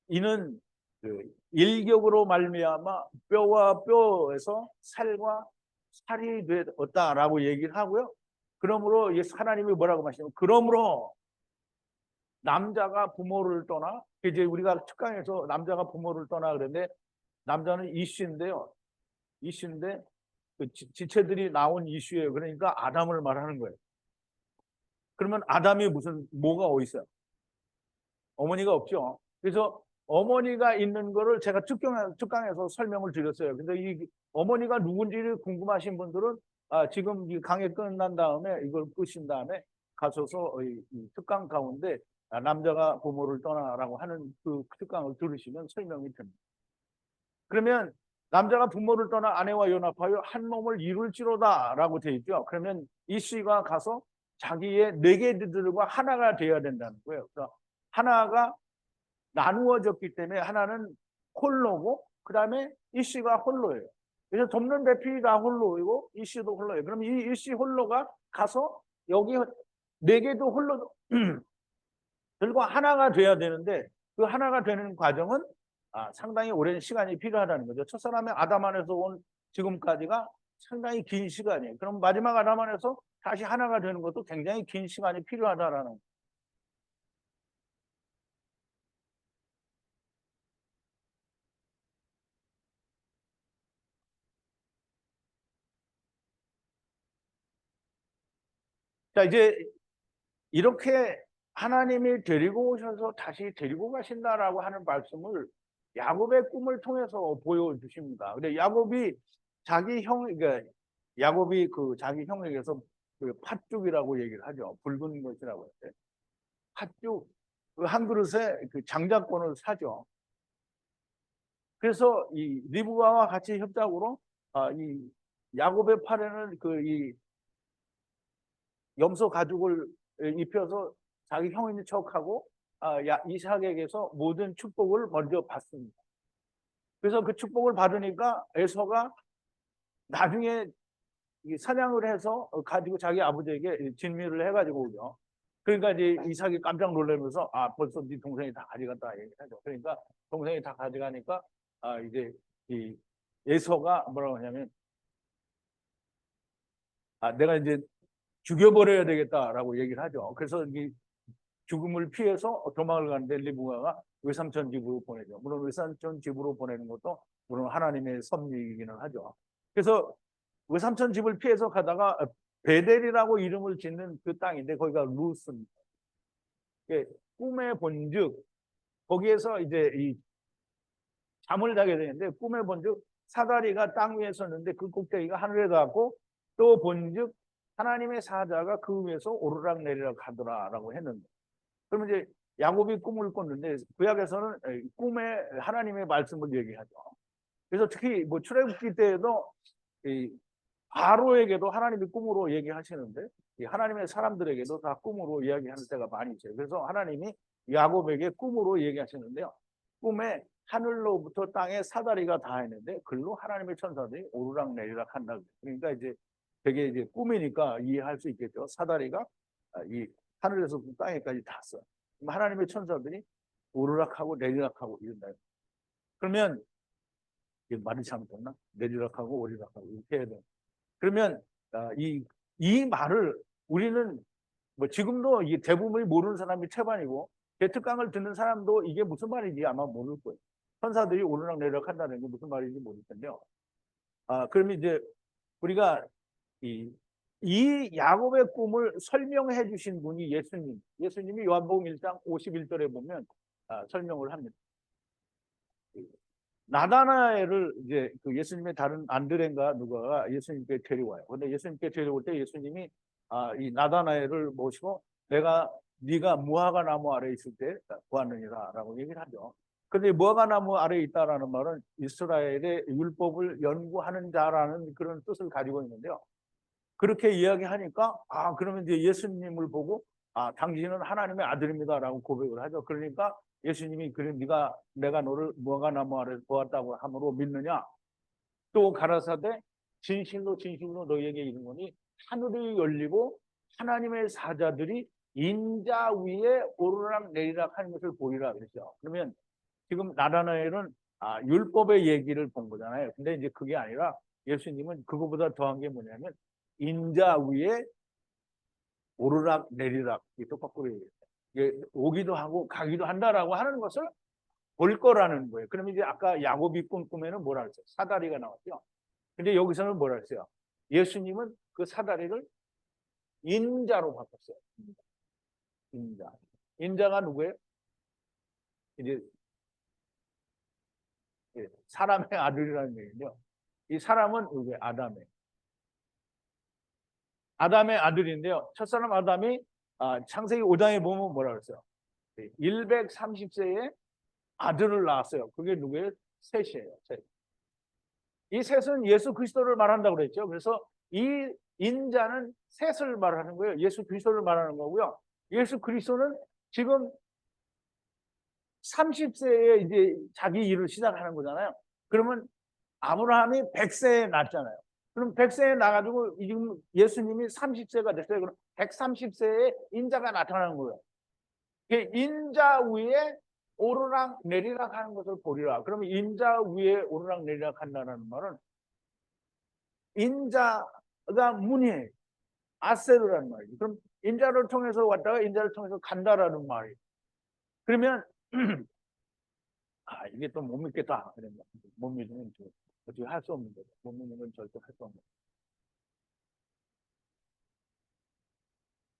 이는 그 일격으로 말미암아 뼈와 뼈에서 살과 살이 되었다라고 얘기를 하고요. 그러므로 하나님이 뭐라고 하시냐면 그러므로 남자가 부모를 떠나 이제 우리가 특강에서 남자가 부모를 떠나 그랬는데 남자는 이슈인데요. 이슈인데 그 지체들이 나온 이슈예요. 그러니까 아담을 말하는 거예요. 그러면 아담이 뭐가 어디 있어요? 어머니가 없죠. 그래서 어머니가 있는 거를 제가 특강에서 설명을 드렸어요. 근데 이 어머니가 누군지를 궁금하신 분들은 지금 이 강의 끝난 다음에 이걸 끄신 다음에 가셔서 이 특강 가운데 남자가 부모를 떠나라고 하는 그 특강을 들으시면 설명이 됩니다. 그러면 남자가 부모를 떠나 아내와 연합하여 한 몸을 이룰지로다라고 되어 있죠. 그러면 이 씨가 가서 자기의 네 개들과 하나가 되어야 된다는 거예요. 그러니까 하나가 나누어졌기 때문에 하나는 홀로고 그다음에 이 씨가 홀로예요. 그래서 돕는 배필이가 홀로이고 이 씨도 홀로예요. 그럼 이 씨 홀로가 가서 여기 네 개도 홀로 들고 하나가 돼야 되는데 그 하나가 되는 과정은 상당히 오랜 시간이 필요하다는 거죠. 첫사람의 아담 안에서 온 지금까지가 상당히 긴 시간이에요. 그럼 마지막 아담 안에서 다시 하나가 되는 것도 굉장히 긴 시간이 필요하다라는 거예요. 자, 이제 이렇게 하나님이 데리고 오셔서 다시 데리고 가신다라고 하는 말씀을 야곱의 꿈을 통해서 보여주십니다. 근데 야곱이 그러니까 야곱이 그 자기 형에게서 그 팥죽이라고 얘기를 하죠. 붉은 것이라고 할 때. 팥죽, 그 한 그릇에 그 장자권을 사죠. 그래서 이 리브가와 같이 협작으로 이 야곱의 팔에는 그 이 염소 가죽을 입혀서 자기 형인 척하고 이삭에게서 모든 축복을 먼저 받습니다. 그래서 그 축복을 받으니까 에서가 나중에 사냥을 해서 가지고 자기 아버지에게 진미를 해가지고 오죠. 그러니까 이제 이삭이 깜짝 놀라면서 벌써 네 동생이 다 가져갔다 얘기하죠. 그러니까 동생이 다 가져가니까 이제 이 에서가 뭐라고 하냐면 내가 이제 죽여버려야 되겠다라고 얘기를 하죠. 그래서 이 죽음을 피해서 도망을 가는데 리브가가 외삼촌 집으로 보내죠. 물론 외삼촌 집으로 보내는 것도 물론 하나님의 섭리이기는 하죠. 그래서 외삼촌 집을 피해서 가다가 베델이라고 이름을 짓는 그 땅인데 거기가 루스입니다. 꿈에 본즉 거기에서 이제 이 잠을 자게 되는데 꿈에 본즉 사다리가 땅 위에 섰는데 그 꼭대기가 하늘에 닿았고 또 본즉 하나님의 사자가 그 위에서 오르락내리락 하더라라고 했는데, 그러면 이제 야곱이 꿈을 꿨는데 구약에서는 꿈에 하나님의 말씀을 얘기하죠. 그래서 특히 뭐 출애굽기 때에도 이 바로에게도 하나님이 꿈으로 얘기하시는데, 이 하나님의 사람들에게도 다 꿈으로 이야기하는 때가 많이 있어요. 그래서 하나님이 야곱에게 꿈으로 얘기하시는데요. 꿈에 하늘로부터 땅에 사다리가 닿았는데 글로 하나님의 천사들이 오르락내리락 한다. 그러니까 이제 되게 이제 꿈이니까 이해할 수 있겠죠. 사다리가 이 하늘에서부터 땅에까지 닿았어요. 그럼 하나님의 천사들이 오르락하고 내리락하고 이런다. 그러면 이게 말이 잘못됐나? 내리락하고 오르락하고 이렇게 해야 돼. 그러면 이 말을 우리는 뭐 지금도 이게 대부분이 모르는 사람이 태반이고, 개특강을 듣는 사람도 이게 무슨 말인지 아마 모를 거예요. 천사들이 오르락내리락 한다는 게 무슨 말인지 모를 텐데요. 그러면 이제 우리가 이 야곱의 꿈을 설명해 주신 분이 예수님이 요한복음 1장 51절에 보면 설명을 합니다. 나다나엘을 이제 그 예수님의 다른 안드레인가 누가가 예수님께 데려와요. 근데 예수님께 데려올 때 예수님이 이 나다나엘을 모시고 네가 무화과 나무 아래 있을 때 보았느니라라고 얘기를 하죠. 근데 무화과 나무 아래 있다라는 말은 이스라엘의 율법을 연구하는 자라는 그런 뜻을 가지고 있는데요. 그렇게 이야기하니까 그러면 이제 예수님을 보고 당신은 하나님의 아들입니다라고 고백을 하죠. 그러니까 예수님이 그래 내가 너를 무화과 나무 아래 보았다고 함으로 믿느냐? 또 가라사대 진실로 진실로 너희에게 이르노니 하늘이 열리고 하나님의 사자들이 인자 위에 오르락 내리락 하는 것을 보리라 그랬죠. 그러면 지금 나다나엘은 율법의 얘기를 본 거잖아요. 근데 이제 그게 아니라 예수님은 그거보다 더한 게 뭐냐면 인자 위에 오르락 내리락, 똑바꾸로 얘기해요. 오기도 하고 가기도 한다라고 하는 것을 볼 거라는 거예요. 그러면 이제 아까 야곱이 꿈에는 뭐라 그랬어요? 사다리가 나왔죠. 근데 여기서는 뭐라 그랬어요? 예수님은 그 사다리를 인자로 바꿨어요. 인자. 인자가 누구예요? 이제 사람의 아들이라는 얘기인데요. 이 사람은 누구예요? 아담의 아들인데요. 첫사람 아담이 창세기 5장에 보면 뭐라 그랬어요? 130세에 아들을 낳았어요. 그게 누구예요? 셋이에요. 셋. 이 셋은 예수 그리스도를 말한다고 그랬죠. 그래서 이 인자는 셋을 말하는 거예요. 예수 그리스도를 말하는 거고요. 예수 그리스도는 지금 30세에 이제 자기 일을 시작하는 거잖아요. 그러면 아브라함이 100세에 낳았잖아요. 그럼 100세에 나가지고 지금 예수님이 30세가 됐어요. 그럼 130세에 인자가 나타나는 거예요. 인자 위에 오르락 내리락 하는 것을 보리라. 그러면 인자 위에 오르락 내리락 한다는 말은 인자가 문이에요. 아세르라는 말이죠. 그럼 인자를 통해서 왔다가 인자를 통해서 간다라는 말이에요. 그러면 이게 또 못 믿겠다. 못 믿으면 어떻게 할 수 없는 거죠. 못 믿는 건 절대 할 수 없는 거죠.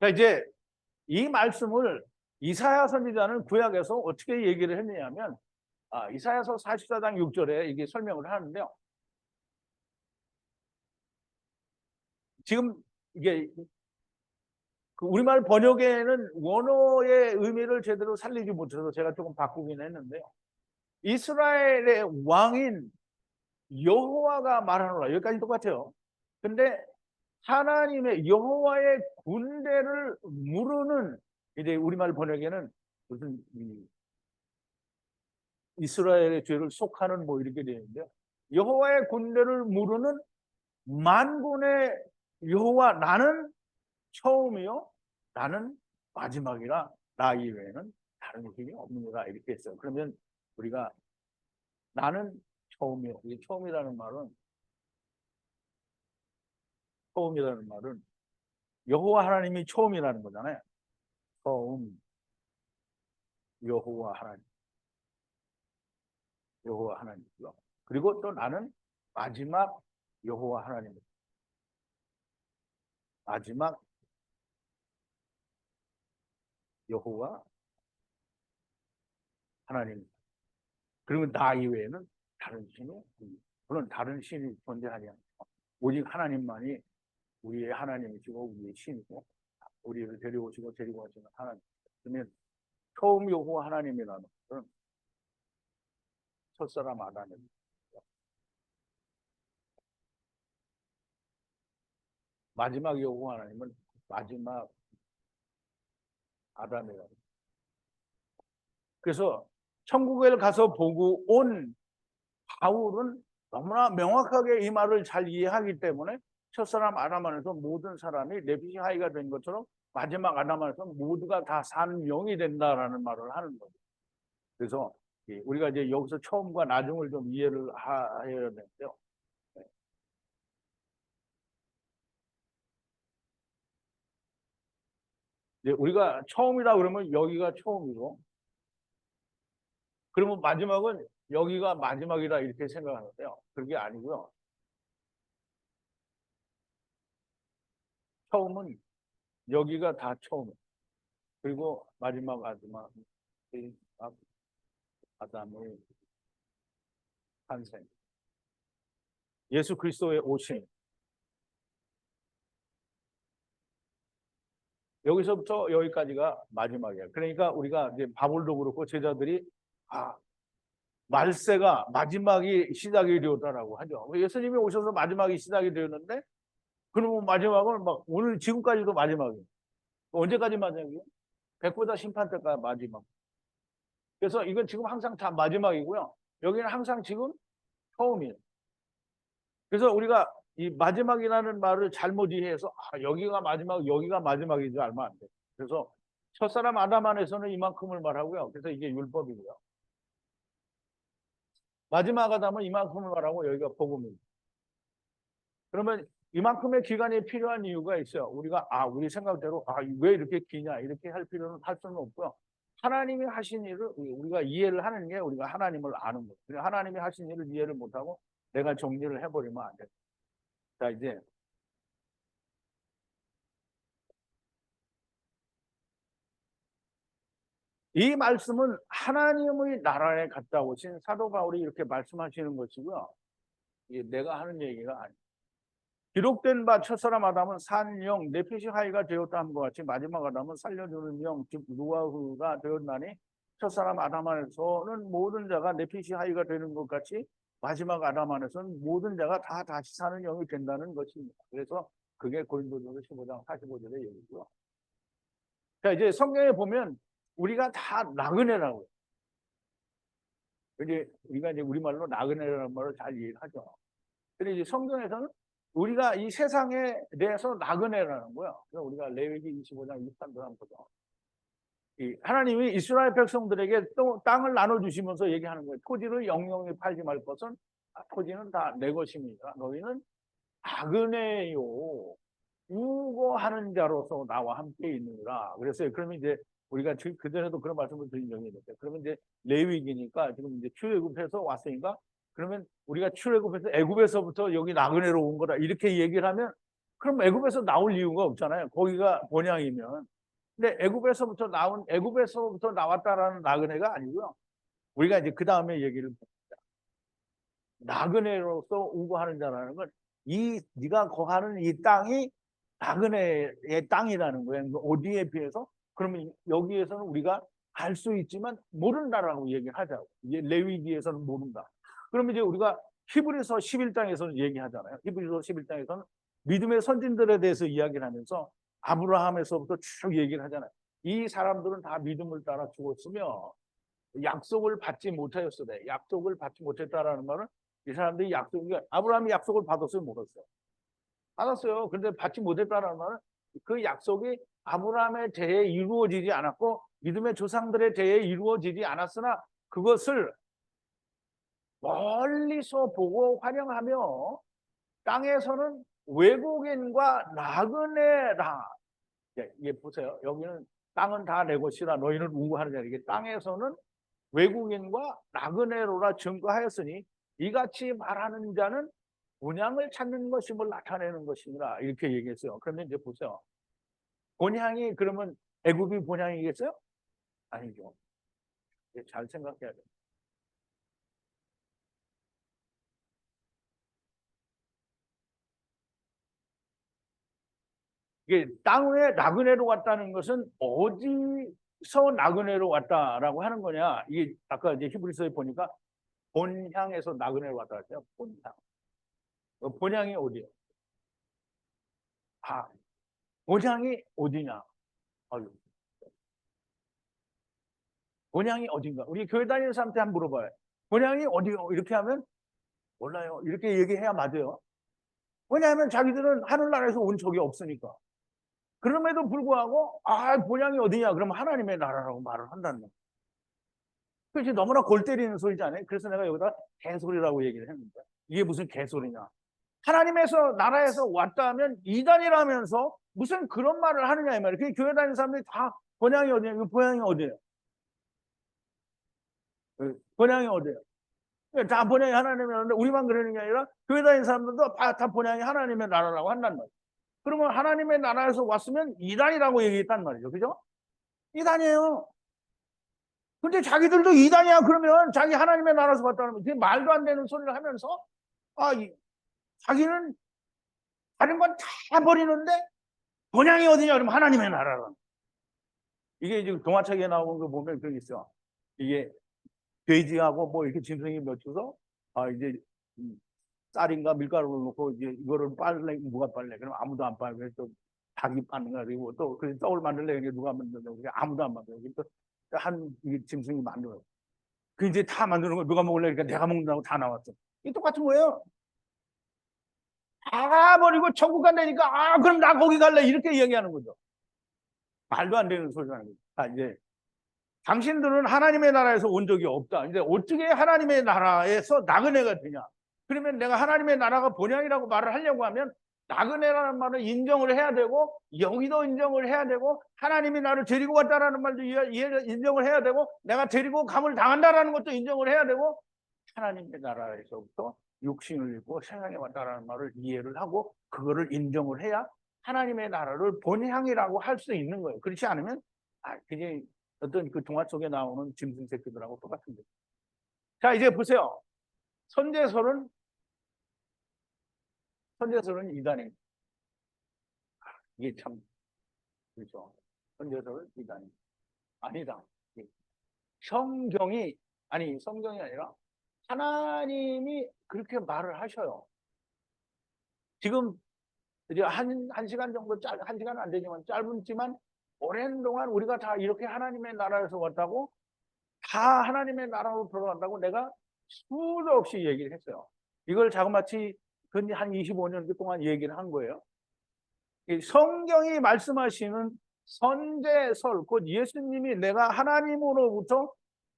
자, 이제 이 말씀을 이사야 선지자는 구약에서 어떻게 얘기를 했느냐면 이사야서 44장 6절에 이게 설명을 하는데요. 지금 이게 그 우리말 번역에는 원어의 의미를 제대로 살리지 못해서 제가 조금 바꾸긴 했는데요. 이스라엘의 왕인 여호와가 말하노라. 여기까지 똑같아요. 근데 하나님의 여호와의 군대를 무르는 이제 우리말 번역에는 무슨 이스라엘의 죄를 속하는 뭐 이렇게 되어 있는데요. 여호와의 군대를 무르는 만군의 여호와 나는 처음이요 나는 마지막이라 나 이외에는 다른 힘이 없느니라 이렇게 했어요. 그러면 우리가 나는 처음이요. 이 처음이라는 말은 여호와 하나님이 처음이라는 거잖아요. 처음 여호와 하나님이요. 그리고 또 나는 마지막 여호와 하나님. 마지막 여호와 하나님. 그리고 나 이외에는 다른 신이 물론 다른 신이 존재하지 않고 오직 하나님만이 우리의 하나님이시고 우리의 신이고 우리를 데려오시고 데리고 가시는 하나님. 그러면 처음 요구 하나님이라는 것은 첫사람 아담입니다. 마지막 요구 하나님은 마지막 아담이라는. 그래서 천국에 가서 보고 온 바울은 너무나 명확하게 이 말을 잘 이해하기 때문에 첫사람 아담 안에서 모든 사람이 레위기 하이가 된 것처럼 마지막 아담 안에서 모두가 다 사는 영이 된다라는 말을 하는 거죠. 그래서 우리가 이제 여기서 처음과 나중을 좀 이해를 해야 되는데요. 이제 우리가 처음이라 그러면 여기가 처음이고, 그러면 마지막은 여기가 마지막이라 이렇게 생각하는데요. 그게 아니고요. 처음은 여기가 다 처음. 그리고 마지막 아담의 탄생. 예수 그리스도의 오심. 여기서부터 여기까지가 마지막이에요. 그러니까 우리가 이제 바울도 그렇고 제자들이 말세가 마지막이 시작이 되었다라고 하죠. 예수님이 오셔서 마지막이 시작이 되었는데, 그러면 마지막은 막 오늘 지금까지도 마지막이에요. 언제까지 마지막이에요? 백보다 심판 때까지 마지막. 그래서 이건 지금 항상 다 마지막이고요. 여기는 항상 지금 처음이에요. 그래서 우리가 이 마지막이라는 말을 잘못 이해해서 여기가 마지막, 여기가 마지막인 줄 알면 안 돼요. 그래서 첫사람 아담 안에서는 이만큼을 말하고요. 그래서 이게 율법이고요. 마지막 아담은 이만큼을 말하고 여기가 복음입니다. 그러면 이만큼의 기간이 필요한 이유가 있어요. 우리가 우리 생각대로 왜 이렇게 기냐 이렇게 할 필요는 할 수는 없고요. 하나님이 하신 일을 우리가 이해를 하는 게 우리가 하나님을 아는 거예요. 하나님이 하신 일을 이해를 못하고 내가 정리를 해버리면 안 돼요. 자, 이제 이 말씀은 하나님의 나라에 갔다 오신 사도 바울이 이렇게 말씀하시는 것이고요. 이게 내가 하는 얘기가 아니에요. 기록된 바 첫사람 아담은 산 영 네피시 하이가 되었다 함과 같이 마지막 아담은 살려주는 영 즉 누아흐가 되었나니 첫사람 아담 안에서는 모든 자가 네피시 하이가 되는 것 같이 마지막 아담 안에서는 모든 자가 다 다시 사는 영이 된다는 것입니다. 그래서 그게 고린도전서 15장 45절의 얘기고요. 자, 이제 성경에 보면 우리가 다 나그네라고요. 이제 우리가 이제 우리말로 나그네라는 말을 잘 이해하죠. 근데 이제 성경에서는 우리가 이 세상에 대해서 나그네라는 거예요. 그래서 우리가 레위기 25장 23절 한번 보죠. 하나님이 이스라엘 백성들에게 또 땅을 나눠주시면서 얘기하는 거예요. 토지를 영영히 팔지 말 것은 토지는 다 내 것입니다. 너희는 나그네요. 우거하는 자로서 나와 함께 있느니라. 그랬어요. 그러면 이제 우리가 그전에도 그런 말씀을 드린 적이 있는데, 그러면 이제 레위기니까 지금 이제 출애굽해서 왔으니까, 그러면 우리가 출애굽해서 애굽에서부터 여기 나그네로 온 거다 이렇게 얘기를 하면, 그럼 애굽에서 나올 이유가 없잖아요. 거기가 본향이면. 근데 애굽에서부터 나왔다라는 나그네가 아니고요. 우리가 이제 그 다음에 얘기를 나그네로서 우거하는 자라는 건 네가 거하는 이 땅이 나그네의 땅이라는 거예요. 어디에 비해서? 그러면 여기에서는 우리가 알 수 있지만 모른다라고 얘기를 하자고. 이제 레위기에서는 모른다. 그러면 이제 우리가 히브리서 11장에서는 얘기하잖아요. 히브리서 11장에서는 믿음의 선진들에 대해서 이야기를 하면서 아브라함에서부터 쭉 얘기를 하잖아요. 이 사람들은 다 믿음을 따라 죽었으며 약속을 받지 못하였으되, 약속을 받지 못했다라는 말은 이 사람들이 아브라함이 약속을 받았어요, 못했어요? 받았어요. 그런데 받지 못했다라는 말은 그 약속이 아브라함에 대해 이루어지지 않았고 믿음의 조상들에 대해 이루어지지 않았으나 그것을 멀리서 보고 환영하며 땅에서는 외국인과 나그네라. 이게 보세요. 여기는 땅은 다 내 것이라 너희는 우고하는 자. 이게 땅에서는 외국인과 나그네로라 증거하였으니 이같이 말하는 자는 본향을 찾는 것임을 나타내는 것이니라 이렇게 얘기했어요. 그러면 이제 보세요. 본향이 그러면 애굽이 본향이겠어요? 아니죠. 잘 생각해야 돼요. 이게 땅에 나그네로 왔다는 것은 어디서 나그네로 왔다라고 하는 거냐? 이게 아까 이제 히브리서에 보니까 본향에서 나그네로 왔다 했어요. 본향. 본향이 어디예요? 아, 본향이 어디냐? 아유. 본향이 어딘가? 우리 교회 다니는 사람한테 한번 물어봐요. 본향이 어디요? 이렇게 하면 몰라요. 이렇게 얘기해야 맞아요. 왜냐하면 자기들은 하늘나라에서 온 적이 없으니까. 그럼에도 불구하고 본향이 어디냐? 그러면 하나님의 나라라고 말을 한다는 거예요. 그게 너무나 골 때리는 소리잖아요. 그래서 내가 여기다 개소리라고 얘기를 했는데 이게 무슨 개소리냐? 하나님에서 나라에서 왔다면 이단이라면서 무슨 그런 말을 하느냐 이 말이에요. 그게 교회 다니는 사람들이 다 본향이 어디냐? 본향이 어디예요? 본향이 어디예요? 다 본향이 하나님이라는데 우리만 그러는 게 아니라 교회 다니는 사람들도 다 본향이 하나님의 나라라고 한단 말이에요. 그러면 하나님의 나라에서 왔으면 이단이라고 얘기했단 말이죠. 그죠? 이단이에요. 근데 자기들도 이단이야 그러면 자기 하나님의 나라에서 왔다는 그게 말도 안 되는 소리를 하면서 자기는 다른 건 다 버리는데 본향이 어디냐 그러면 하나님의 나라라. 이게 지금 동화책에 나오는 거 보면 그런 게 있어. 이게 돼지하고 뭐 이렇게 짐승이 맺혀서 이제 쌀인가 밀가루를 넣고 이제 이거를 빨래 누가 빨래 그럼 아무도 안 빨래 또 닭이 빠는 거 그리고 또 그 떡을 만들래 누가 만들려고 아무도 안 만들어 또한 짐승이 만들어요. 그 이제 다 만드는 거 누가 먹을래 그러니까 내가 먹는다고 다 나왔어. 이 똑같은 거예요. 다 버리고 천국 간다니까 그럼 나 거기 갈래 이렇게 얘기하는 거죠. 말도 안 되는 소리라는 거죠. 이제 당신들은 하나님의 나라에서 온 적이 없다. 근데 어떻게 하나님의 나라에서 나그네가 되냐? 그러면 내가 하나님의 나라가 본향이라고 말을 하려고 하면 나그네라는 말을 인정을 해야 되고 여기도 인정을 해야 되고 하나님이 나를 데리고 왔다라는 말도 인정을 해야 되고 내가 데리고 감을 당한다라는 것도 인정을 해야 되고 하나님의 나라에서부터 육신을 입고 세상에 왔다라는 말을 이해를 하고 그거를 인정을 해야 하나님의 나라를 본향이라고 할 수 있는 거예요. 그렇지 않으면 그게 어떤 그 동화 속에 나오는 짐승 새끼들하고 똑같은 거예요. 자, 이제 보세요. 선제설은 이단입니다. 이게 참 그렇죠. 선제설은 이단입니다. 아니다. 성경이 아니라 하나님이 그렇게 말을 하셔요. 지금 이제 한 시간 정도 한 시간은 안 되지만 짧지만 오랜 동안 우리가 다 이렇게 하나님의 나라에서 왔다고 다 하나님의 나라로 돌아간다고 내가 수도 없이 얘기를 했어요. 이걸 자그마치 근데 한 25년 동안 얘기를 한 거예요. 성경이 말씀하시는 선제설, 곧 예수님이 내가 하나님으로부터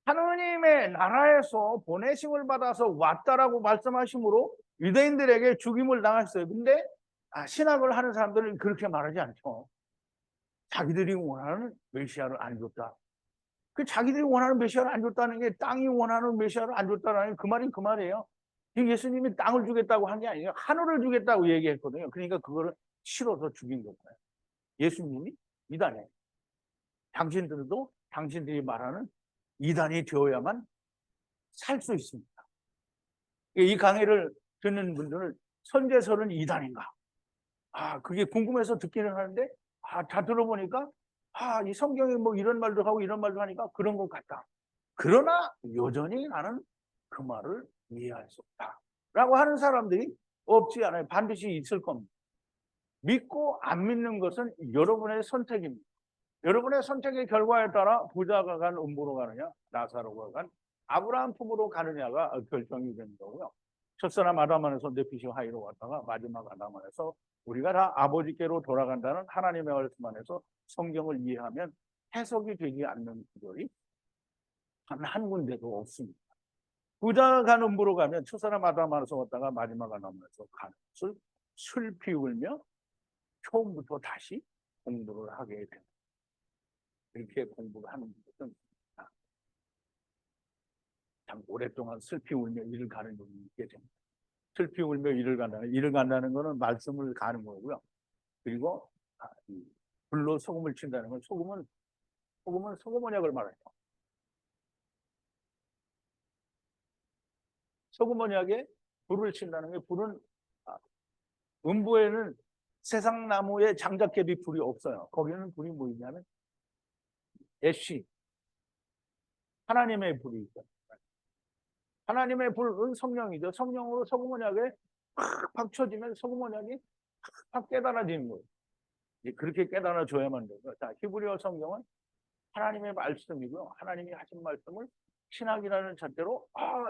하나님의 나라에서 보내심을 받아서 왔다라고 말씀하심으로 유대인들에게 죽임을 당했어요. 근데 신학을 하는 사람들은 그렇게 말하지 않죠. 자기들이 원하는 메시아를 안 줬다. 그 자기들이 원하는 메시아를 안 줬다는 게 땅이 원하는 메시아를 안 줬다는 그 말이 그 말이에요. 예수님이 땅을 주겠다고 한 게 아니에요. 하늘을 주겠다고 얘기했거든요. 그러니까 그거를 싫어서 죽인 거예요. 예수님이 이단이에요. 당신들도 당신들이 말하는 이단이 되어야만 살 수 있습니다. 이 강의를 듣는 분들은 선제설은 이단인가? 그게 궁금해서 듣기는 하는데 다 들어보니까 이 성경에 뭐 이런 말도 하고 이런 말도 하니까 그런 것 같다. 그러나 여전히 나는 그 말을 이해할 수 없다. 라고 하는 사람들이 없지 않아요. 반드시 있을 겁니다. 믿고 안 믿는 것은 여러분의 선택입니다. 여러분의 선택의 결과에 따라 부자가 간 음부로 가느냐, 나사로가 간 아브라함 품으로 가느냐가 결정이 되는 거고요. 첫사람 아담 안에서 넷핏이 하이로 왔다가 마지막 아담 안에서 우리가 다 아버지께로 돌아간다는 하나님의 말씀 안에서 성경을 이해하면 해석이 되지 않는 구절이 한 군데도 없습니다. 부자가 간 음부로 가면 첫사람 아담 안에서 왔다가 마지막 아담 안에서 가는 것을 슬피 울며 처음부터 다시 공부를 하게 됩니다. 이렇게 공부를 하는 것은 참 오랫동안 슬피 울며 일을 가는 분이 있게 됩니다. 슬피 울며 일을 간다는 것은 말씀을 가는 거고요. 그리고 불로 소금을 친다는 건 소금은 소금 언약을 말해요. 소금 언약에 불을 친다는 게 불은 음부에는 세상 나무에 장작개비 불이 없어요. 거기는 불이 뭐 있냐면 애쉬, 하나님의 불이 있어요. 하나님의 불은 성령이죠. 성령으로 소금 언약에 팍 쳐지면 소금 언약이 팍 깨달아지는 거예요. 그렇게 깨달아줘야만 되고요. 자, 히브리어 성경은 하나님의 말씀이고요. 하나님이 하신 말씀을 신학이라는 잣대로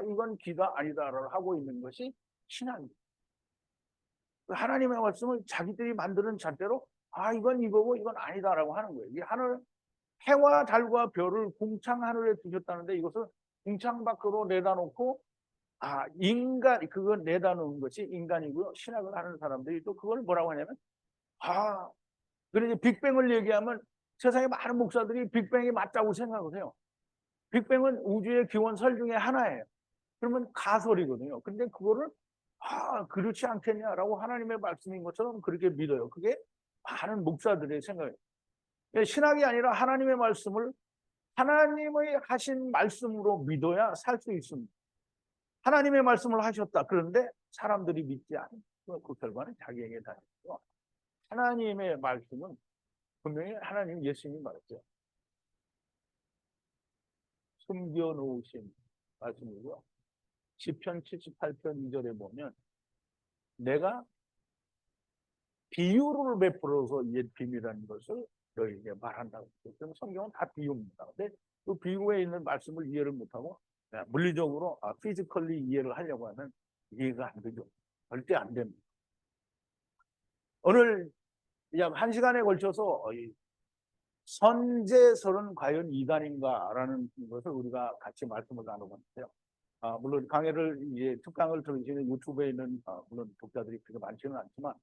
이건 기가 아니다라고 하고 있는 것이 신학입니다. 하나님의 말씀을 자기들이 만드는 잣대로 이건 이거고 이건 아니다라고 하는 거예요. 이 하늘 해와 달과 별을 궁창 하늘에 두셨다는데 이것을 궁창 밖으로 내다 놓고 인간 그걸 내다 놓은 것이 인간이고요. 신학을 하는 사람들이 또 그걸 뭐라고 하냐면 그래서 빅뱅을 얘기하면 세상에 많은 목사들이 빅뱅이 맞다고 생각을 해요. 빅뱅은 우주의 기원설 중에 하나예요. 그러면 가설이거든요. 근데 그거를 그렇지 않겠냐라고 하나님의 말씀인 것처럼 그렇게 믿어요. 그게 많은 목사들의 생각이에요. 신학이 아니라 하나님의 말씀을 하나님의 하신 말씀으로 믿어야 살 수 있습니다. 하나님의 말씀을 하셨다. 그런데 사람들이 믿지 않는 그 결과는 자기에게 다니고 하나님의 말씀은 분명히 하나님 예수님이 말했죠. 숨겨놓으신 말씀이고요. 시편 78편 2절에 보면 내가 비유를 베풀어서 옛 비밀이라는 것을 너희에게 말한다고. 그럼 성경은 다 비유입니다. 근데 그 비유에 있는 말씀을 이해를 못하고 물리적으로 피지컬리 이해를 하려고 하면 이해가 안 되죠. 절대 안 됩니다. 오늘 약 1시간에 걸쳐서 선제설은 과연 이단인가라는 것을 우리가 같이 말씀을 나눠봤는데요. 물론 강의를 특강을 들으시는 유튜브에 있는 물론 독자들이 그렇게 많지는 않지만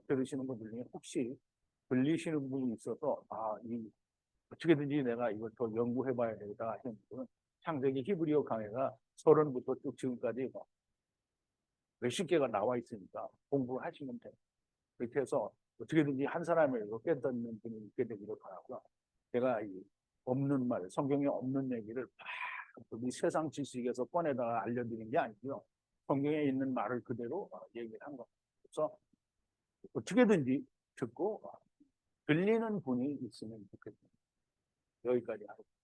들으시는 분들 중에 혹시 들리시는 분이 있어서 어떻게든지 내가 이걸 더 연구해봐야 되겠다 하시는 분은 창세기 히브리어 강의가 서론부터 쭉 지금까지 몇십 개가 나와 있으니까 공부를 하시면 돼요. 그렇게 해서 어떻게든지 한 사람을 깨닫는 분이 있게 되기를 바라고요. 제가 없는 말, 성경에 없는 얘기를 이 세상 지식에서 꺼내다가 알려드리는 게 아니고요. 성경에 있는 말을 그대로 얘기를 한 겁니다. 그래서 어떻게든지 듣고 들리는 분이 있으면 좋겠습니다. 여기까지 하겠습니다.